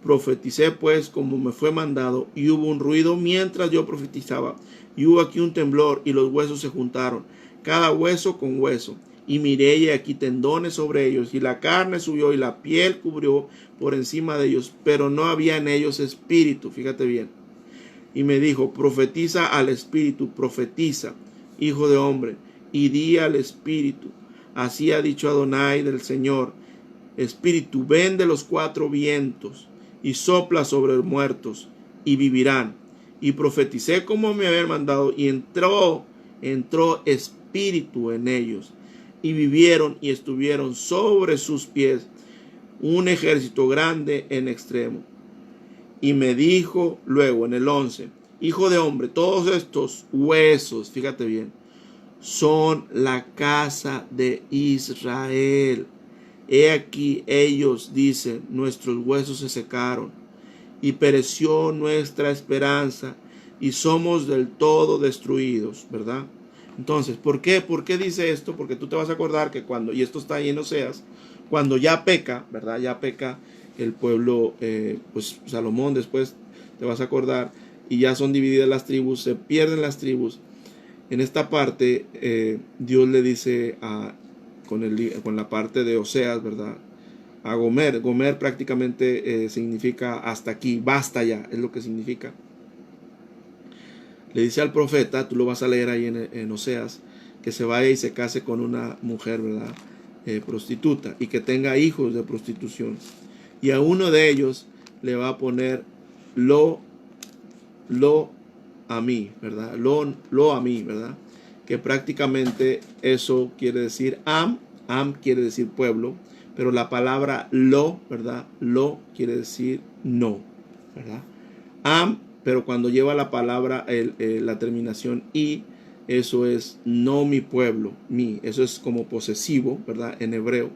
Profeticé pues como me fue mandado, y hubo un ruido mientras yo profetizaba, y hubo aquí un temblor, y los huesos se juntaron, cada hueso con hueso. Y miré, y aquí tendones sobre ellos, y la carne subió, y la piel cubrió por encima de ellos, pero no había en ellos espíritu. Fíjate bien. Y me dijo, profetiza al espíritu, profetiza, hijo de hombre, y di al espíritu, Así ha dicho Adonai del Señor, Espíritu, ven de los cuatro vientos y sopla sobre los muertos y vivirán. Y profeticé como me habían mandado y entró espíritu en ellos y vivieron y estuvieron sobre sus pies un ejército grande en extremo. Y me dijo luego en el 11, hijo de hombre, todos estos huesos, fíjate bien, son la casa de Israel. He aquí ellos dicen, nuestros huesos se secaron y pereció nuestra esperanza y somos del todo destruidos, ¿verdad? Entonces, ¿por qué? ¿Por qué dice esto? Porque tú te vas a acordar que cuando, y esto está ahí en Oseas, cuando ya peca, ¿verdad? Ya peca el pueblo, pues Salomón después te vas a acordar, y ya son divididas las tribus, se pierden las tribus. En esta parte, Dios le dice con la parte de Oseas, ¿verdad? A Gomer. Gomer prácticamente significa hasta aquí, basta ya, es lo que significa. Le dice al profeta, tú lo vas a leer ahí en Oseas, que se vaya y se case con una mujer, ¿verdad? Prostituta, y que tenga hijos de prostitución. Y a uno de ellos le va a poner lo a mí, ¿verdad? Lo a mí, ¿verdad? Que prácticamente eso quiere decir am quiere decir pueblo, pero la palabra lo, ¿verdad? Lo quiere decir no, ¿verdad? Am, pero cuando lleva la palabra, la terminación y, eso es no mi pueblo, mi, eso es como posesivo, ¿verdad? En hebreo.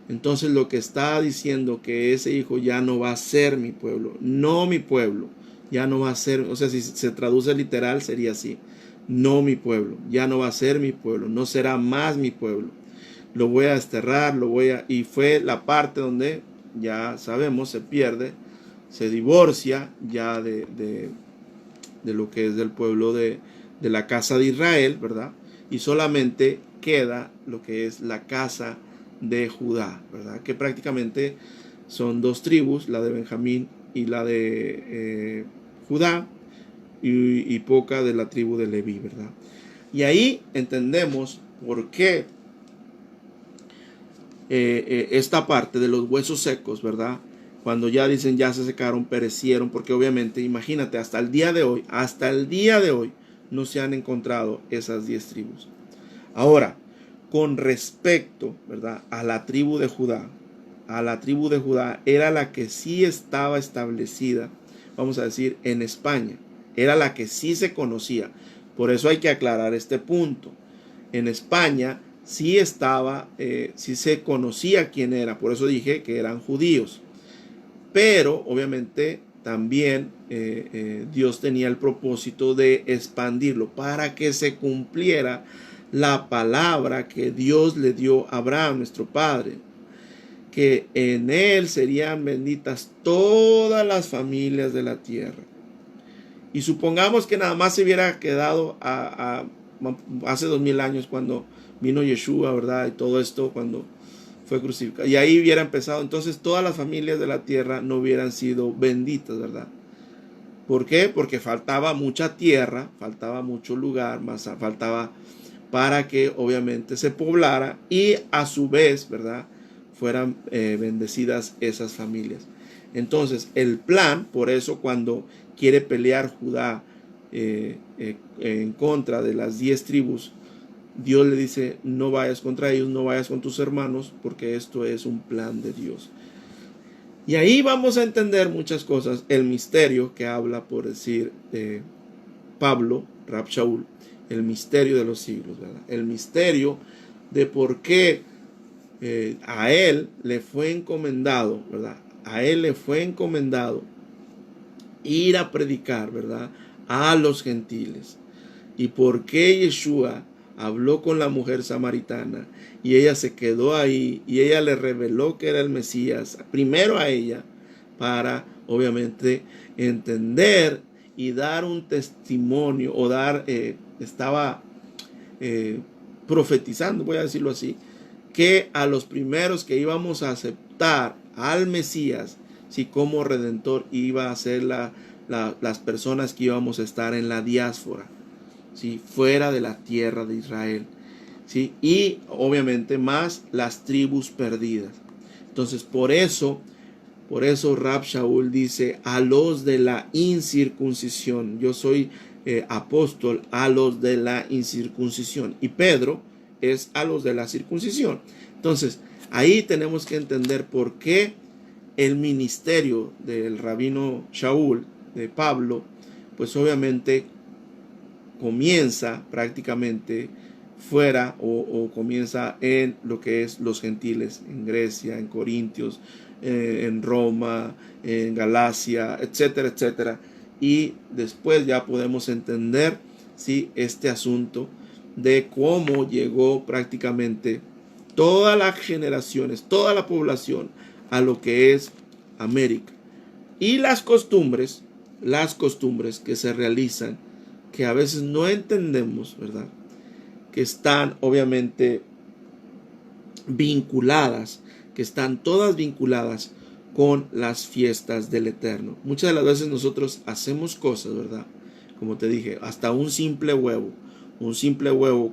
Entonces lo que está diciendo que ese hijo ya no va a ser mi pueblo, no mi pueblo, ya no va a ser, o sea, si se traduce literal sería así, no mi pueblo, ya no va a ser mi pueblo, no será más mi pueblo, lo voy a desterrar, y fue la parte donde ya sabemos, se pierde, se divorcia ya de lo que es del pueblo de la casa de Israel, ¿verdad? Y solamente queda lo que es la casa de Judá, ¿verdad? Que prácticamente son dos tribus, la de Benjamín y la de Judá, y poca de la tribu de Leví, ¿verdad? Y ahí entendemos por qué esta parte de los huesos secos, ¿verdad? Cuando ya dicen ya se secaron, perecieron, porque obviamente, imagínate, hasta el día de hoy, no se han encontrado esas 10 tribus. Ahora, con respecto, ¿verdad?, a la tribu de Judá, era la que sí estaba establecida, vamos a decir, en España, era la que sí se conocía. Por eso hay que aclarar este punto. En España sí estaba, sí se conocía quién era, por eso dije que eran judíos. Pero obviamente también Dios tenía el propósito de expandirlo para que se cumpliera la palabra que Dios le dio a Abraham, nuestro padre, que en él serían benditas todas las familias de la tierra. Y supongamos que nada más se hubiera quedado hace 2000 años cuando vino Yeshua, ¿verdad? Y todo esto cuando fue crucificado. Y ahí hubiera empezado. Entonces todas las familias de la tierra no hubieran sido benditas, ¿verdad? ¿Por qué? Porque faltaba mucha tierra, faltaba mucho lugar, más faltaba para que obviamente se poblara y a su vez, ¿verdad?, fueran bendecidas esas familias. Entonces el plan, por eso cuando quiere pelear Judá en contra de las 10 tribus, Dios le dice, no vayas contra ellos, no vayas con tus hermanos, porque esto es un plan de Dios. Y ahí vamos a entender muchas cosas, el misterio que habla, por decir, Pablo, Rab Shaul, el misterio de los siglos, ¿verdad? El misterio de por qué a él le fue encomendado, ¿verdad? A él le fue encomendado ir a predicar, ¿verdad?, a los gentiles. Y por qué Yeshua habló con la mujer samaritana y ella se quedó ahí y ella le reveló que era el Mesías, primero a ella, para obviamente entender y dar un testimonio, o estaba profetizando, voy a decirlo así, que a los primeros que íbamos a aceptar al Mesías, sí, como redentor, iba a ser las personas que íbamos a estar en la diáspora, sí, fuera de la tierra de Israel. ¿sí? Y obviamente más las tribus perdidas. Entonces, por eso Rab Shaul dice a los de la incircuncisión. Yo soy apóstol a los de la incircuncisión. Y Pedro es a los de la circuncisión. Entonces, ahí tenemos que entender por qué el ministerio del rabino Shaul, de Pablo, pues obviamente comienza prácticamente fuera o comienza en lo que es los gentiles, en Grecia, en Corintios, en Roma, en Galacia, etcétera, etcétera. Y después ya podemos entender, ¿sí?, este asunto de cómo llegó prácticamente todas las generaciones, toda la población a lo que es América. Y las costumbres que se realizan, que a veces no entendemos, ¿verdad?, que están obviamente vinculadas, que están todas vinculadas con las fiestas del Eterno. Muchas de las veces nosotros hacemos cosas, ¿verdad? Como te dije, hasta un simple huevo,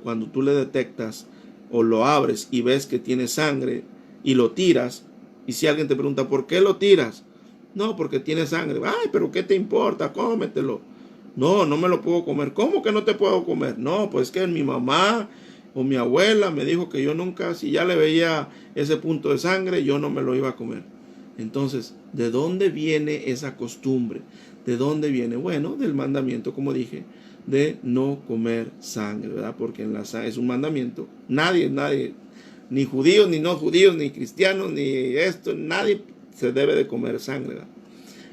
cuando tú le detectas o lo abres y ves que tiene sangre y lo tiras, y si alguien te pregunta, ¿por qué lo tiras? No, porque tiene sangre. Ay, pero ¿qué te importa? Cómetelo. No, no me lo puedo comer. ¿Cómo que no te puedo comer? No, pues que mi mamá o mi abuela me dijo que yo nunca, si ya le veía ese punto de sangre, yo no me lo iba a comer. Entonces, ¿de dónde viene esa costumbre? ¿De dónde viene? Bueno, del mandamiento, como dije, de no comer sangre, ¿verdad? Porque en la sangre es un mandamiento. Nadie, ni judíos, ni no judíos, ni cristianos, ni esto, nadie se debe de comer sangre, ¿verdad?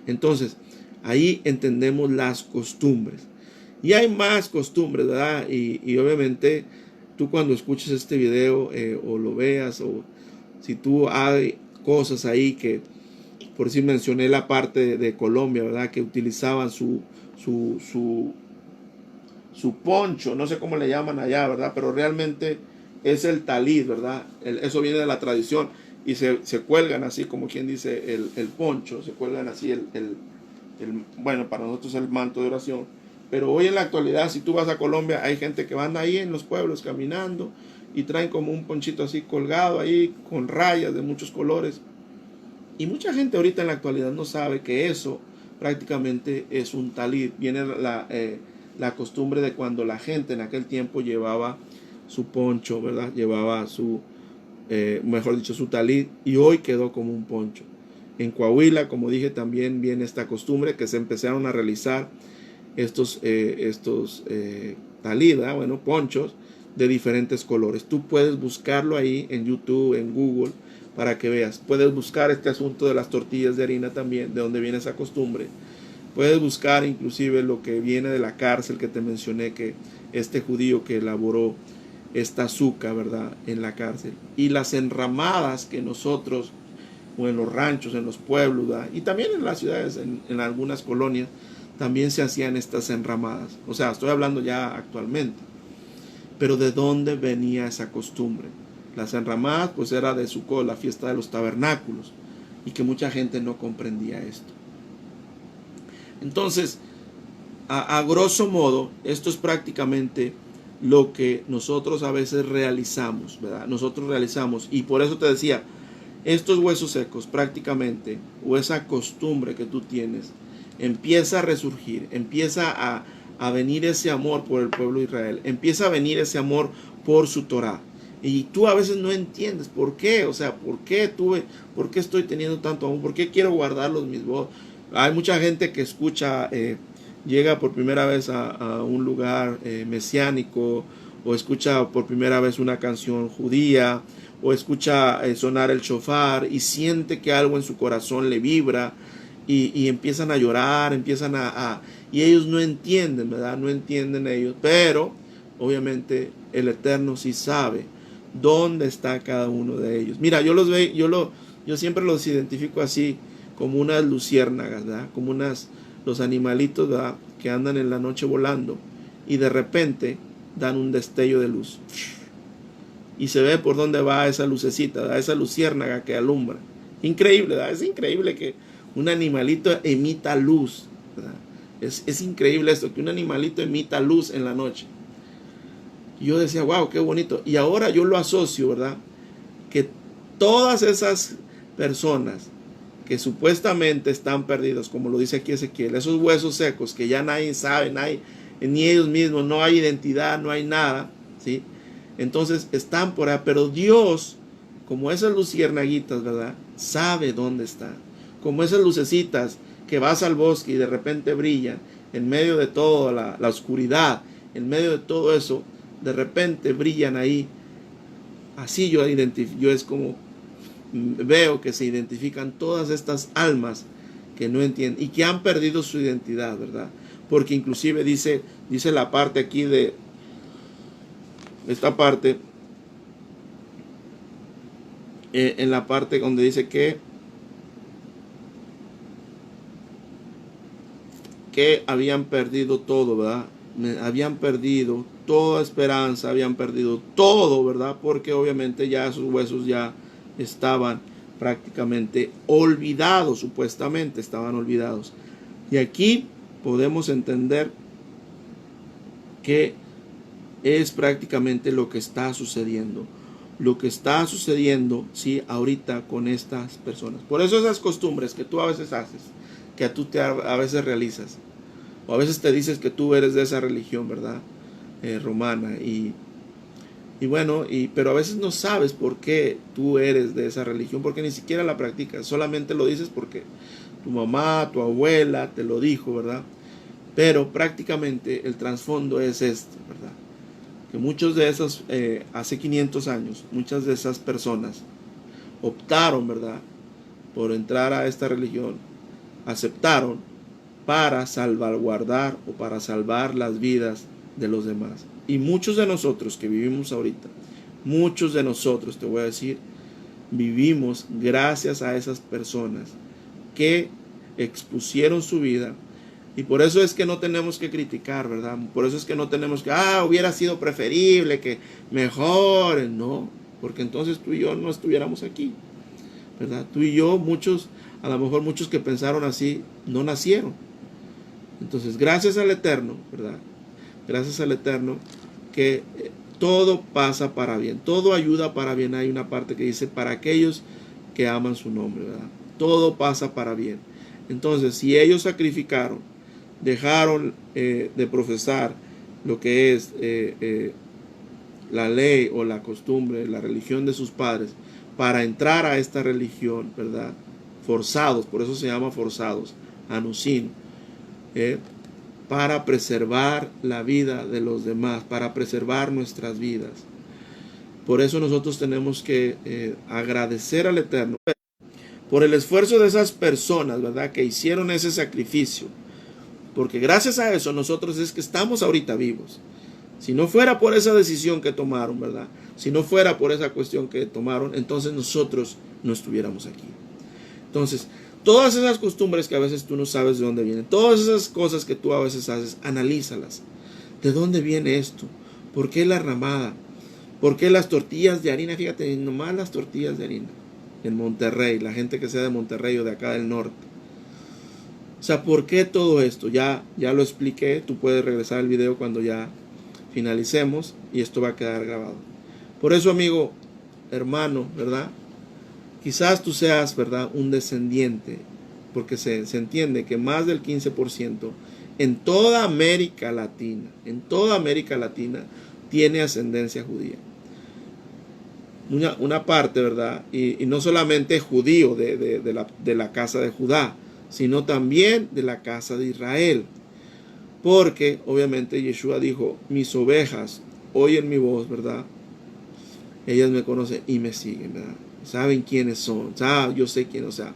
Entonces, ahí entendemos las costumbres. Y hay más costumbres, ¿verdad? Y obviamente tú cuando escuches este video o lo veas, o si tú hay cosas ahí que, por decir, mencioné la parte de Colombia, ¿verdad?, que utilizaban su poncho, no sé cómo le llaman allá, ¿verdad?, pero realmente es el talid, ¿verdad? Eso viene de la tradición. Y se cuelgan así, como quien dice, el poncho, se cuelgan así bueno, para nosotros el manto de oración. Pero hoy en la actualidad, si tú vas a Colombia, hay gente que anda ahí en los pueblos caminando y traen como un ponchito así colgado ahí con rayas de muchos colores. Y mucha gente ahorita en la actualidad no sabe que eso prácticamente es un talid. Viene la costumbre de cuando la gente en aquel tiempo llevaba su poncho, ¿verdad? Llevaba su, mejor dicho, su talid, y hoy quedó como un poncho. En Coahuila, como dije, también viene esta costumbre que se empezaron a realizar estos talid, ¿verdad?, bueno, ponchos de diferentes colores. Tú puedes buscarlo ahí en YouTube, en Google, para que veas. Puedes buscar este asunto de las tortillas de harina también, de donde viene esa costumbre. Puedes buscar inclusive lo que viene de la cárcel que te mencioné, que este judío que elaboró esta azúcar, ¿verdad?, en la cárcel. Y las enramadas que nosotros, o en los ranchos, en los pueblos, ¿verdad?, y también en las ciudades, en algunas colonias, también se hacían estas enramadas. O sea, estoy hablando ya actualmente. Pero ¿de dónde venía esa costumbre? Las enramadas, pues era de Sukkot, la fiesta de los tabernáculos, y que mucha gente no comprendía esto. Entonces, a grosso modo, esto es prácticamente lo que nosotros a veces realizamos, ¿verdad? Nosotros realizamos, y por eso te decía, estos huesos secos prácticamente, o esa costumbre que tú tienes, empieza a resurgir, empieza a venir ese amor por el pueblo de Israel, empieza a venir ese amor por su Torah. Y tú a veces no entiendes por qué, o sea, por qué estoy teniendo tanto amor, por qué quiero guardar los mis votos. Hay mucha gente que escucha, llega por primera vez a un lugar mesiánico, o escucha por primera vez una canción judía, o escucha sonar el shofar y siente que algo en su corazón le vibra, y empiezan a llorar, y ellos no entienden, ¿verdad? No entienden ellos, pero obviamente el Eterno sí sabe dónde está cada uno de ellos. Mira, yo siempre los identifico así, como unas luciérnagas, ¿verdad? Como los animalitos, ¿verdad?, que andan en la noche volando y de repente dan un destello de luz. Y se ve por dónde va esa lucecita, ¿verdad?, esa luciérnaga que alumbra. Increíble, ¿verdad? Es increíble que un animalito emita luz, ¿verdad? Es increíble esto, que un animalito emita luz en la noche. Y yo decía, wow, qué bonito. Y ahora yo lo asocio, ¿verdad? Que todas esas personas que supuestamente están perdidos, como lo dice aquí Ezequiel, esos huesos secos que ya nadie sabe, nadie, ni ellos mismos, no hay identidad, no hay nada, ¿sí? Entonces están por ahí, pero Dios, como esas luciernaguitas, ¿verdad? Sabe dónde están. Como esas lucecitas que vas al bosque y de repente brillan en medio de toda la oscuridad, en medio de todo eso, de repente brillan ahí. Así yo es como veo que se identifican todas estas almas que no entienden y que han perdido su identidad, ¿verdad? Porque inclusive dice la parte aquí de esta parte, en la parte donde dice que habían perdido todo, ¿verdad? Habían perdido toda esperanza, habían perdido todo, ¿verdad? Porque obviamente ya sus huesos ya estaban prácticamente olvidados, supuestamente estaban olvidados. Y aquí podemos entender que es prácticamente lo que está sucediendo. Lo que está sucediendo, sí, ahorita con estas personas. Por eso esas costumbres que tú a veces haces, que tú a veces realizas, o a veces te dices que tú eres de esa religión, ¿verdad? Romana. Y bueno, pero a veces no sabes por qué tú eres de esa religión, porque ni siquiera la practicas, solamente lo dices porque tu mamá, tu abuela te lo dijo, ¿verdad? Pero prácticamente el trasfondo es este, ¿verdad? Que muchos de esos, hace 500 años, muchas de esas personas optaron, ¿verdad?, por entrar a esta religión, aceptaron para salvaguardar o para salvar las vidas de los demás. Y muchos de nosotros que vivimos ahorita, muchos de nosotros, te voy a decir, vivimos gracias a esas personas que expusieron su vida. Y por eso es que no tenemos que criticar, ¿verdad? Por eso es que no tenemos que, hubiera sido preferible que mejor. No, porque entonces tú y yo no estuviéramos aquí, ¿verdad? Tú y yo, a lo mejor muchos que pensaron así, no nacieron. Entonces, gracias al Eterno, ¿verdad? Gracias al Eterno, que todo pasa para bien, todo ayuda para bien. Hay una parte que dice, para aquellos que aman su nombre, ¿verdad? Todo pasa para bien. Entonces, si ellos sacrificaron, dejaron de profesar lo que es la ley o la costumbre, la religión de sus padres, para entrar a esta religión, ¿verdad? Forzados, por eso se llama forzados, anusin, para preservar la vida de los demás, para preservar nuestras vidas. Por eso nosotros tenemos que agradecer al Eterno por el esfuerzo de esas personas, ¿verdad?, que hicieron ese sacrificio. Porque gracias a eso nosotros es que estamos ahorita vivos. Si no fuera por esa decisión que tomaron, ¿verdad?, si no fuera por esa cuestión que tomaron, entonces nosotros no estuviéramos aquí. Entonces, todas esas costumbres que a veces tú no sabes de dónde vienen, todas esas cosas que tú a veces haces, analízalas. ¿De dónde viene esto? ¿Por qué la ramada? ¿Por qué las tortillas de harina? Fíjate, nomás las tortillas de harina. En Monterrey, la gente que sea de Monterrey o de acá del norte. O sea, ¿por qué todo esto? Ya lo expliqué, tú puedes regresar al video cuando ya finalicemos y esto va a quedar grabado. Por eso, amigo, hermano, ¿verdad? Quizás tú seas, ¿verdad?, un descendiente, porque se entiende que más del 15% en toda América Latina, tiene ascendencia judía. Una parte, ¿verdad? Y no solamente judío de la casa de Judá, sino también de la casa de Israel. Porque obviamente Yeshua dijo, mis ovejas oyen mi voz, ¿verdad? Ellas me conocen y me siguen, ¿verdad? Saben quiénes son, yo sé quién, o sea,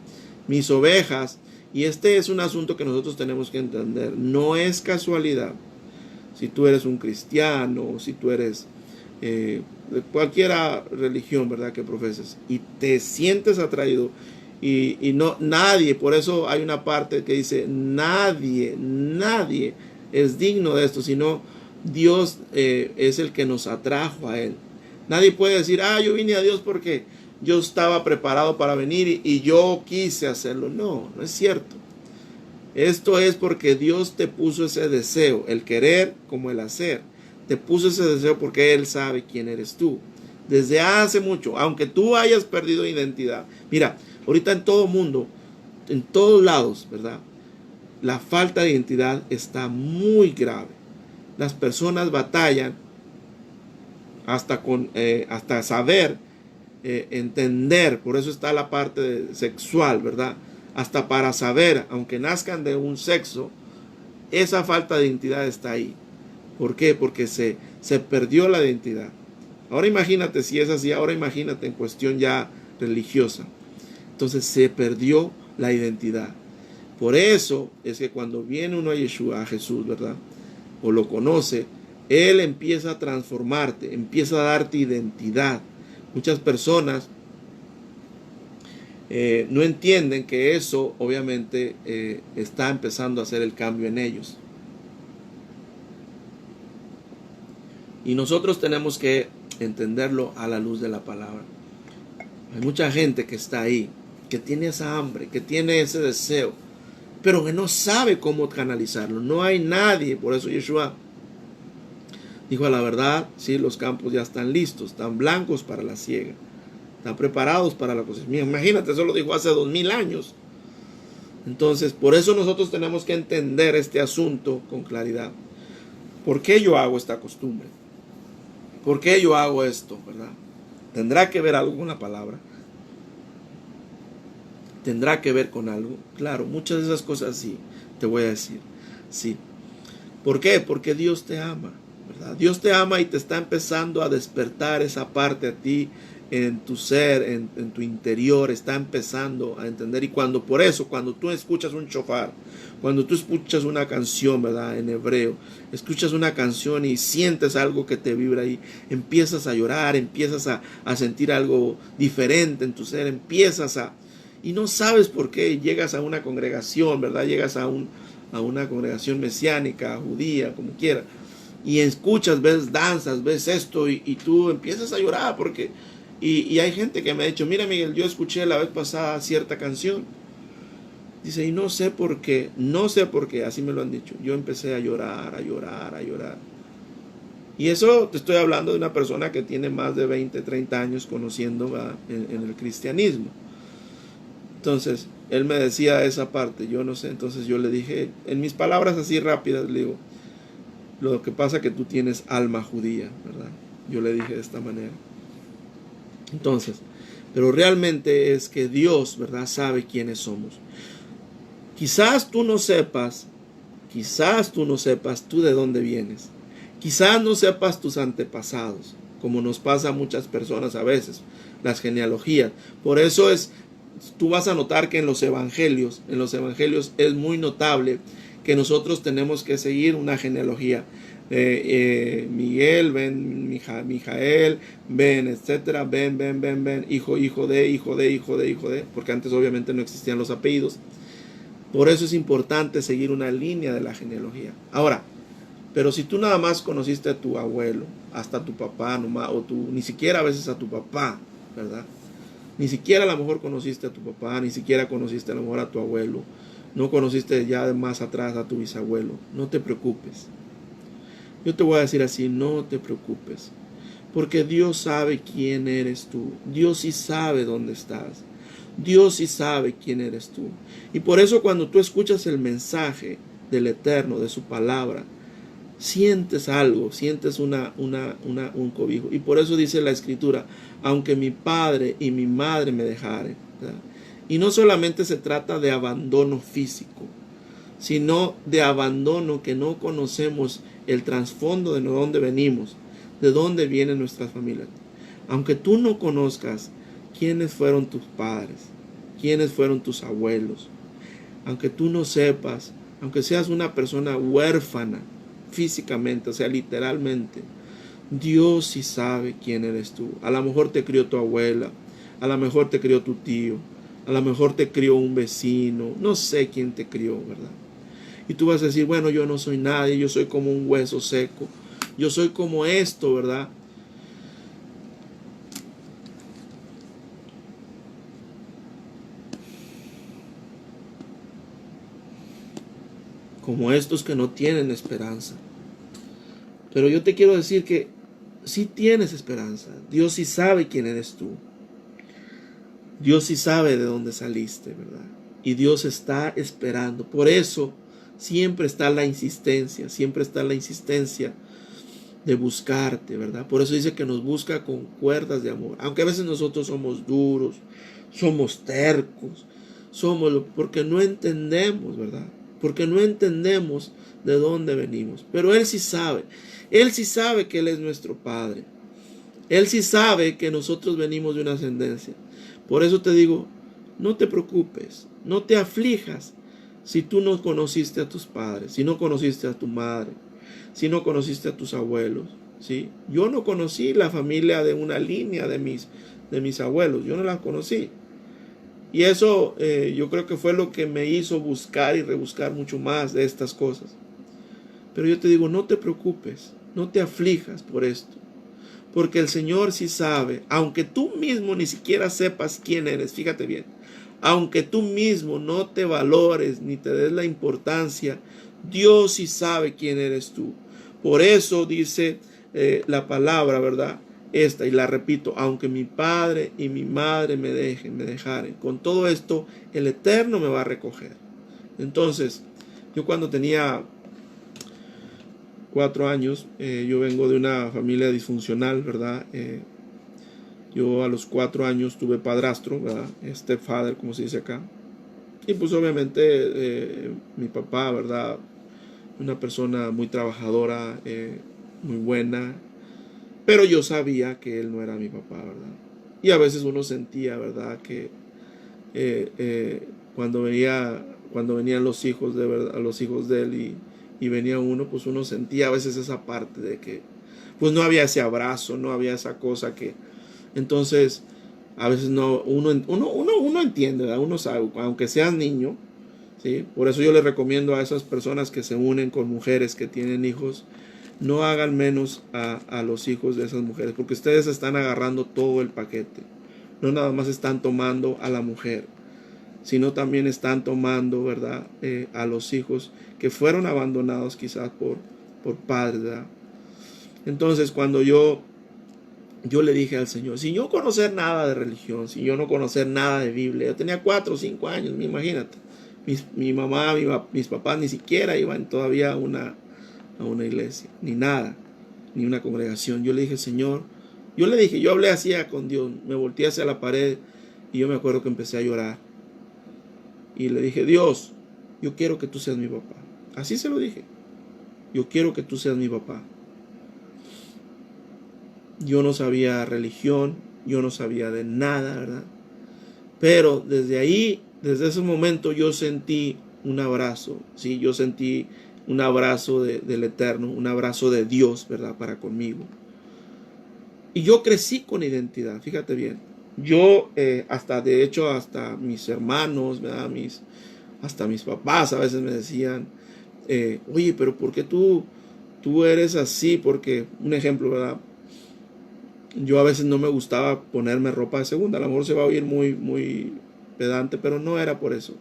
mis ovejas. Y este es un asunto que nosotros tenemos que entender. No es casualidad. Si tú eres un cristiano, si tú eres de cualquier religión, ¿verdad?, que profeses, y te sientes atraído, y no, nadie, por eso hay una parte que dice, nadie es digno de esto, sino Dios es el que nos atrajo a Él. Nadie puede decir, yo vine a Dios porque yo estaba preparado para venir y yo quise hacerlo. No, no es cierto. Esto es porque Dios te puso ese deseo, el querer como el hacer. te puso ese deseo porque Él sabe quién eres tú. Desde hace mucho, aunque tú hayas perdido identidad. Mira, ahorita en todo mundo, en todos lados, ¿verdad? La falta de identidad está muy grave. Las personas batallan hasta saber, entender, por eso está la parte sexual, ¿verdad? Hasta para saber, aunque nazcan de un sexo, esa falta de identidad está ahí. ¿Por qué? Porque se perdió la identidad. Ahora imagínate si es así, ahora imagínate en cuestión ya religiosa. Entonces se perdió la identidad. Por eso es que cuando viene uno a Yeshua, a Jesús, ¿verdad? O lo conoce, Él empieza a transformarte, empieza a darte identidad. Muchas personas no entienden que eso obviamente está empezando a hacer el cambio en ellos. Y nosotros tenemos que entenderlo a la luz de la palabra. Hay mucha gente que está ahí, que tiene esa hambre, que tiene ese deseo, pero que no sabe cómo canalizarlo. No hay nadie. Por eso Yeshua dijo: a la verdad, sí, los campos ya están listos, están blancos para la siega, están preparados para la cosecha. Imagínate, eso lo dijo hace 2000 años. Entonces, por eso nosotros tenemos que entender este asunto con claridad. ¿Por qué yo hago esta costumbre? ¿Por qué yo hago esto, verdad? ¿Tendrá que ver algo con la palabra? ¿Tendrá que ver con algo? Claro, muchas de esas cosas sí, te voy a decir. Sí. ¿Por qué? Porque Dios te ama, ¿verdad? Dios te ama y te está empezando a despertar esa parte a ti en tu ser, en tu interior, está empezando a entender. Y por eso, cuando tú escuchas un shofar, cuando tú escuchas una canción, ¿verdad? En hebreo, escuchas una canción y sientes algo que te vibra ahí, empiezas a llorar, empiezas a sentir algo diferente en tu ser, y no sabes por qué, llegas a una congregación, ¿verdad? Llegas a una congregación mesiánica, judía, como quiera, y escuchas, ves danzas, ves esto, y tú empiezas a llorar porque... Y hay gente que me ha dicho: mira, Miguel, yo escuché la vez pasada cierta canción. Dice, y no sé por qué, así me lo han dicho. Yo empecé a llorar, a llorar, a llorar. Y eso te estoy hablando de una persona que tiene más de 20, 30 años conociendo en el cristianismo. Entonces, él me decía esa parte, yo no sé. Entonces yo le dije, en mis palabras así rápidas, le digo: lo que pasa es que tú tienes alma judía, ¿verdad? Yo le dije de esta manera. Entonces, pero realmente es que Dios, ¿verdad?, sabe quiénes somos. Quizás tú no sepas tú de dónde vienes. Quizás no sepas tus antepasados, como nos pasa a muchas personas a veces, las genealogías. Por eso tú vas a notar que en los evangelios es muy notable que nosotros tenemos que seguir una genealogía. Miguel, Ben, Mijael, Ben, etcétera, Ben, hijo de, porque antes obviamente no existían los apellidos. Por eso es importante seguir una línea de la genealogía. Ahora, pero si tú nada más conociste a tu abuelo, hasta tu papá nomás, o tú ni siquiera a veces a tu papá, ¿verdad? Ni siquiera a lo mejor conociste a tu papá, ni siquiera conociste a lo mejor a tu abuelo, no conociste ya más atrás a tu bisabuelo, no te preocupes. Yo te voy a decir así: no te preocupes, porque Dios sabe quién eres tú. Dios sí sabe dónde estás. Dios sí sabe quién eres tú. Y por eso cuando tú escuchas el mensaje del Eterno, de su palabra, sientes algo, sientes un cobijo. Y por eso dice la Escritura: aunque mi padre y mi madre me dejaren, ¿verdad? Y no solamente se trata de abandono físico, sino de abandono que no conocemos el trasfondo de dónde venimos, de dónde vienen nuestras familias. Aunque tú no conozcas quiénes fueron tus padres, quiénes fueron tus abuelos, aunque tú no sepas, aunque seas una persona huérfana físicamente, o sea, literalmente, Dios sí sabe quién eres tú. A lo mejor te crió tu abuela, a lo mejor te crió tu tío, a lo mejor te crió un vecino, no sé quién te crió, ¿verdad? Y tú vas a decir: bueno, yo no soy nadie, yo soy como un hueso seco, yo soy como esto, ¿verdad? Como estos que no tienen esperanza. Pero yo te quiero decir que sí tienes esperanza. Dios sí sabe quién eres tú. Dios sí sabe de dónde saliste, ¿verdad? Y Dios está esperando. Por eso siempre está la insistencia, de buscarte, ¿verdad? Por eso dice que nos busca con cuerdas de amor. Aunque a veces nosotros somos duros, somos tercos, porque no entendemos, ¿verdad? Porque no entendemos de dónde venimos. Pero Él sí sabe. Él sí sabe que Él es nuestro Padre. Él sí sabe que nosotros venimos de una ascendencia. Por eso te digo, no te preocupes, no te aflijas si tú no conociste a tus padres, si no conociste a tu madre, si no conociste a tus abuelos, ¿sí? Yo no conocí la familia de una línea de mis abuelos, yo no la conocí. Y eso yo creo que fue lo que me hizo buscar y rebuscar mucho más de estas cosas. Pero yo te digo, no te preocupes, no te aflijas por esto. Porque el Señor sí sabe, aunque tú mismo ni siquiera sepas quién eres, fíjate bien, aunque tú mismo no te valores ni te des la importancia, Dios sí sabe quién eres tú. Por eso dice la palabra, ¿verdad? Esta, y la repito, aunque mi padre y mi madre me dejaren, con todo esto el Eterno me va a recoger. Entonces, yo cuando tenía 4 años, yo vengo de una familia disfuncional, ¿verdad? Yo a los 4 años tuve padrastro, ¿verdad? Stepfather, como se dice acá. Y pues obviamente mi papá, ¿verdad? Una persona muy trabajadora, muy buena. Pero yo sabía que él no era mi papá, ¿verdad? Y a veces uno sentía, ¿verdad? Que cuando venían los hijos de verdad, los hijos de él y venía uno, pues uno sentía a veces esa parte de que pues no había ese abrazo, no había esa cosa que entonces a veces no uno entiende, ¿verdad? Uno sabe, aunque seas niño, ¿sí? Por eso yo les recomiendo a esas personas que se unen con mujeres que tienen hijos, no hagan menos a los hijos de esas mujeres, porque ustedes están agarrando todo el paquete. No nada más están tomando a la mujer, sino también están tomando, ¿verdad? A los hijos que fueron abandonados quizás por padres, ¿verdad? Entonces cuando yo le dije al Señor, sin yo conocer nada de religión, sin yo no conocer nada de Biblia, yo tenía 4 o 5 años, imagínate, mi mamá, mis papás ni siquiera iban todavía a una iglesia, ni nada, ni una congregación. Yo le dije, Señor, yo hablé así con Dios, me volteé hacia la pared y yo me acuerdo que empecé a llorar. Y le dije, Dios, yo quiero que tú seas mi papá. Así se lo dije. Yo quiero que tú seas mi papá. Yo no sabía religión, yo no sabía de nada, ¿verdad? Pero desde ahí, desde ese momento yo sentí un abrazo, ¿sí? Yo sentí un abrazo del Eterno, un abrazo de Dios, ¿verdad? Para conmigo. Y yo crecí con identidad, fíjate bien. Yo, de hecho, hasta mis hermanos, ¿verdad? Hasta mis papás a veces me decían, oye, pero ¿por qué tú eres así? Porque, un ejemplo, ¿verdad? Yo a veces no me gustaba ponerme ropa de segunda. A lo mejor se va a oír muy, muy pedante, pero no era por eso.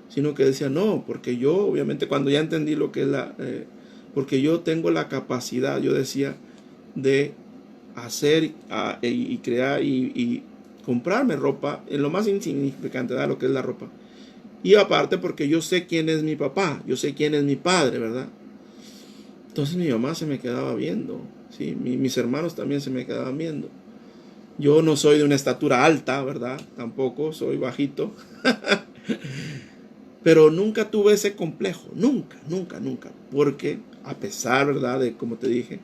Sino que decía, no, porque yo, obviamente, cuando ya entendí lo que es porque yo tengo la capacidad, yo decía, de hacer y crear y comprarme ropa en lo más insignificante, ¿verdad? Lo que es la ropa. Y aparte porque yo sé quién es mi papá, yo sé quién es mi padre, ¿verdad? Entonces mi mamá se me quedaba viendo, ¿sí? Mis hermanos también se me quedaban viendo. Yo no soy de una estatura alta, ¿verdad? Tampoco soy bajito. Pero nunca tuve ese complejo, nunca, nunca, nunca. Porque a pesar, ¿verdad? De, como te dije,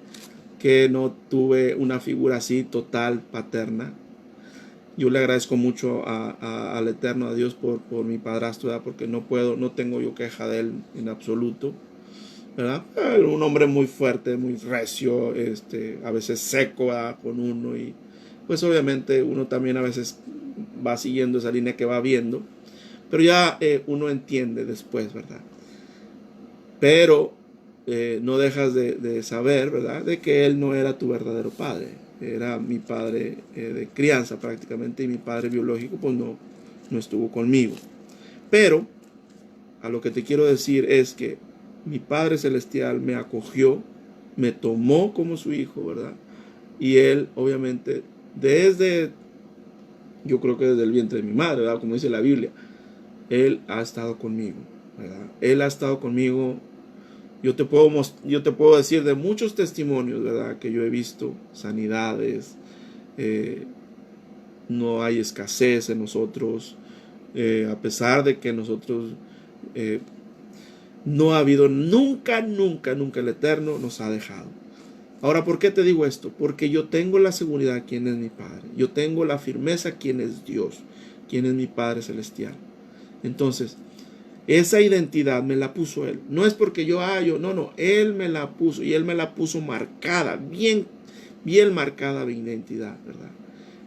que no tuve una figura así total paterna. Yo le agradezco mucho al Eterno, a Dios por mi padrastro, ¿verdad? Porque no tengo yo queja de él en absoluto, ¿verdad? Un hombre muy fuerte, muy recio, a veces seco, ¿verdad? Con uno y pues obviamente uno también a veces va siguiendo esa línea que va viendo, pero ya uno entiende después, ¿verdad? Pero no dejas de saber, ¿verdad? De que él no era tu verdadero padre. Era mi padre de crianza prácticamente y mi padre biológico pues no estuvo conmigo. Pero a lo que te quiero decir es que mi Padre Celestial me acogió me tomó como su hijo, ¿verdad? Y Él, obviamente, yo creo que desde el vientre de mi madre, ¿verdad? Como dice la Biblia, Él ha estado conmigo, ¿verdad? Él ha estado conmigo. Yo te puedo decir de muchos testimonios, ¿verdad? Que yo he visto, sanidades, eh, no hay escasez en nosotros, a pesar de que nosotros eh, no ha habido nunca, nunca, nunca el Eterno nos ha dejado. Ahora, ¿por qué te digo esto? Porque yo tengo la seguridad quién es mi Padre. Yo tengo la firmeza quién es Dios, quién es mi Padre Celestial. Entonces, esa identidad me la puso Él. No es porque no, Él me la puso y Él me la puso marcada, bien, bien marcada mi identidad, ¿verdad?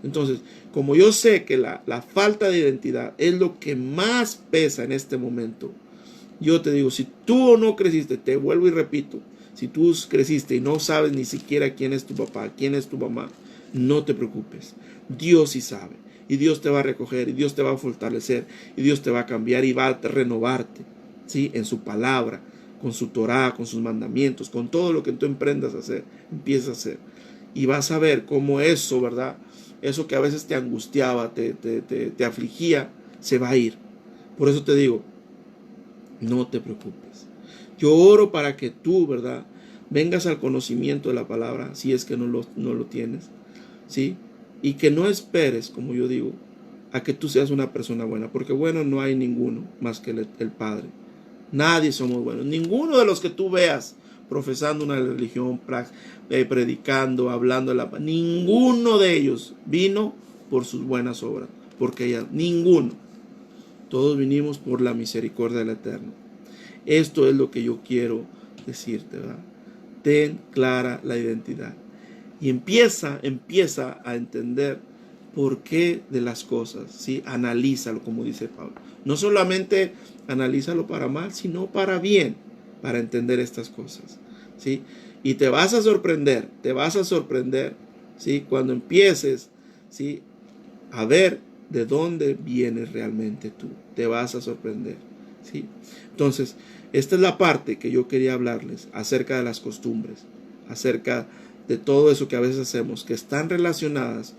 Entonces, como yo sé que la falta de identidad es lo que más pesa en este momento, yo te digo, si tú no creciste, te vuelvo y repito, si tú creciste y no sabes ni siquiera quién es tu papá, quién es tu mamá, no te preocupes. Dios sí sabe. Y Dios te va a recoger, y Dios te va a fortalecer, y Dios te va a cambiar y va a renovarte, ¿sí? En su palabra, con su Torah, con sus mandamientos, con todo lo que tú emprendas a hacer, empiezas a hacer. Y vas a ver cómo eso, ¿verdad? Eso que a veces te angustiaba, te afligía, se va a ir. Por eso te digo, no te preocupes. Yo oro para que tú, ¿verdad? Vengas al conocimiento de la palabra, si es que no lo tienes, ¿sí? Y que no esperes, como yo digo, a que tú seas una persona buena, porque bueno no hay ninguno más que el Padre. Nadie somos buenos. Ninguno de los que tú veas profesando una religión, predicando, hablando de la paz, ninguno de ellos vino por sus buenas obras, porque ninguno. Todos vinimos por la misericordia del Eterno. Esto es lo que yo quiero decirte, ¿verdad? Ten clara la identidad. Y empieza a entender por qué de las cosas, ¿sí? Analízalo, como dice Pablo. No solamente analízalo para mal, sino para bien, para entender estas cosas, ¿sí? Y te vas a sorprender, ¿sí? Cuando empieces, ¿sí? A ver de dónde vienes realmente tú. Te vas a sorprender, ¿sí? Entonces, esta es la parte que yo quería hablarles acerca de las costumbres, acerca de todo eso que a veces hacemos, que están relacionadas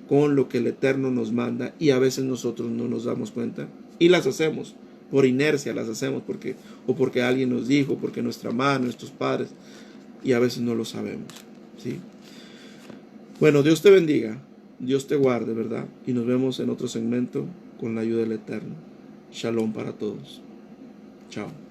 con lo que el Eterno nos manda y a veces nosotros no nos damos cuenta y las hacemos por inercia, las hacemos porque alguien nos dijo, porque nuestra madre, nuestros padres, y a veces no lo sabemos, ¿sí? Bueno, Dios te bendiga, Dios te guarde, ¿verdad? Y nos vemos en otro segmento con la ayuda del Eterno. Shalom para todos. Chao.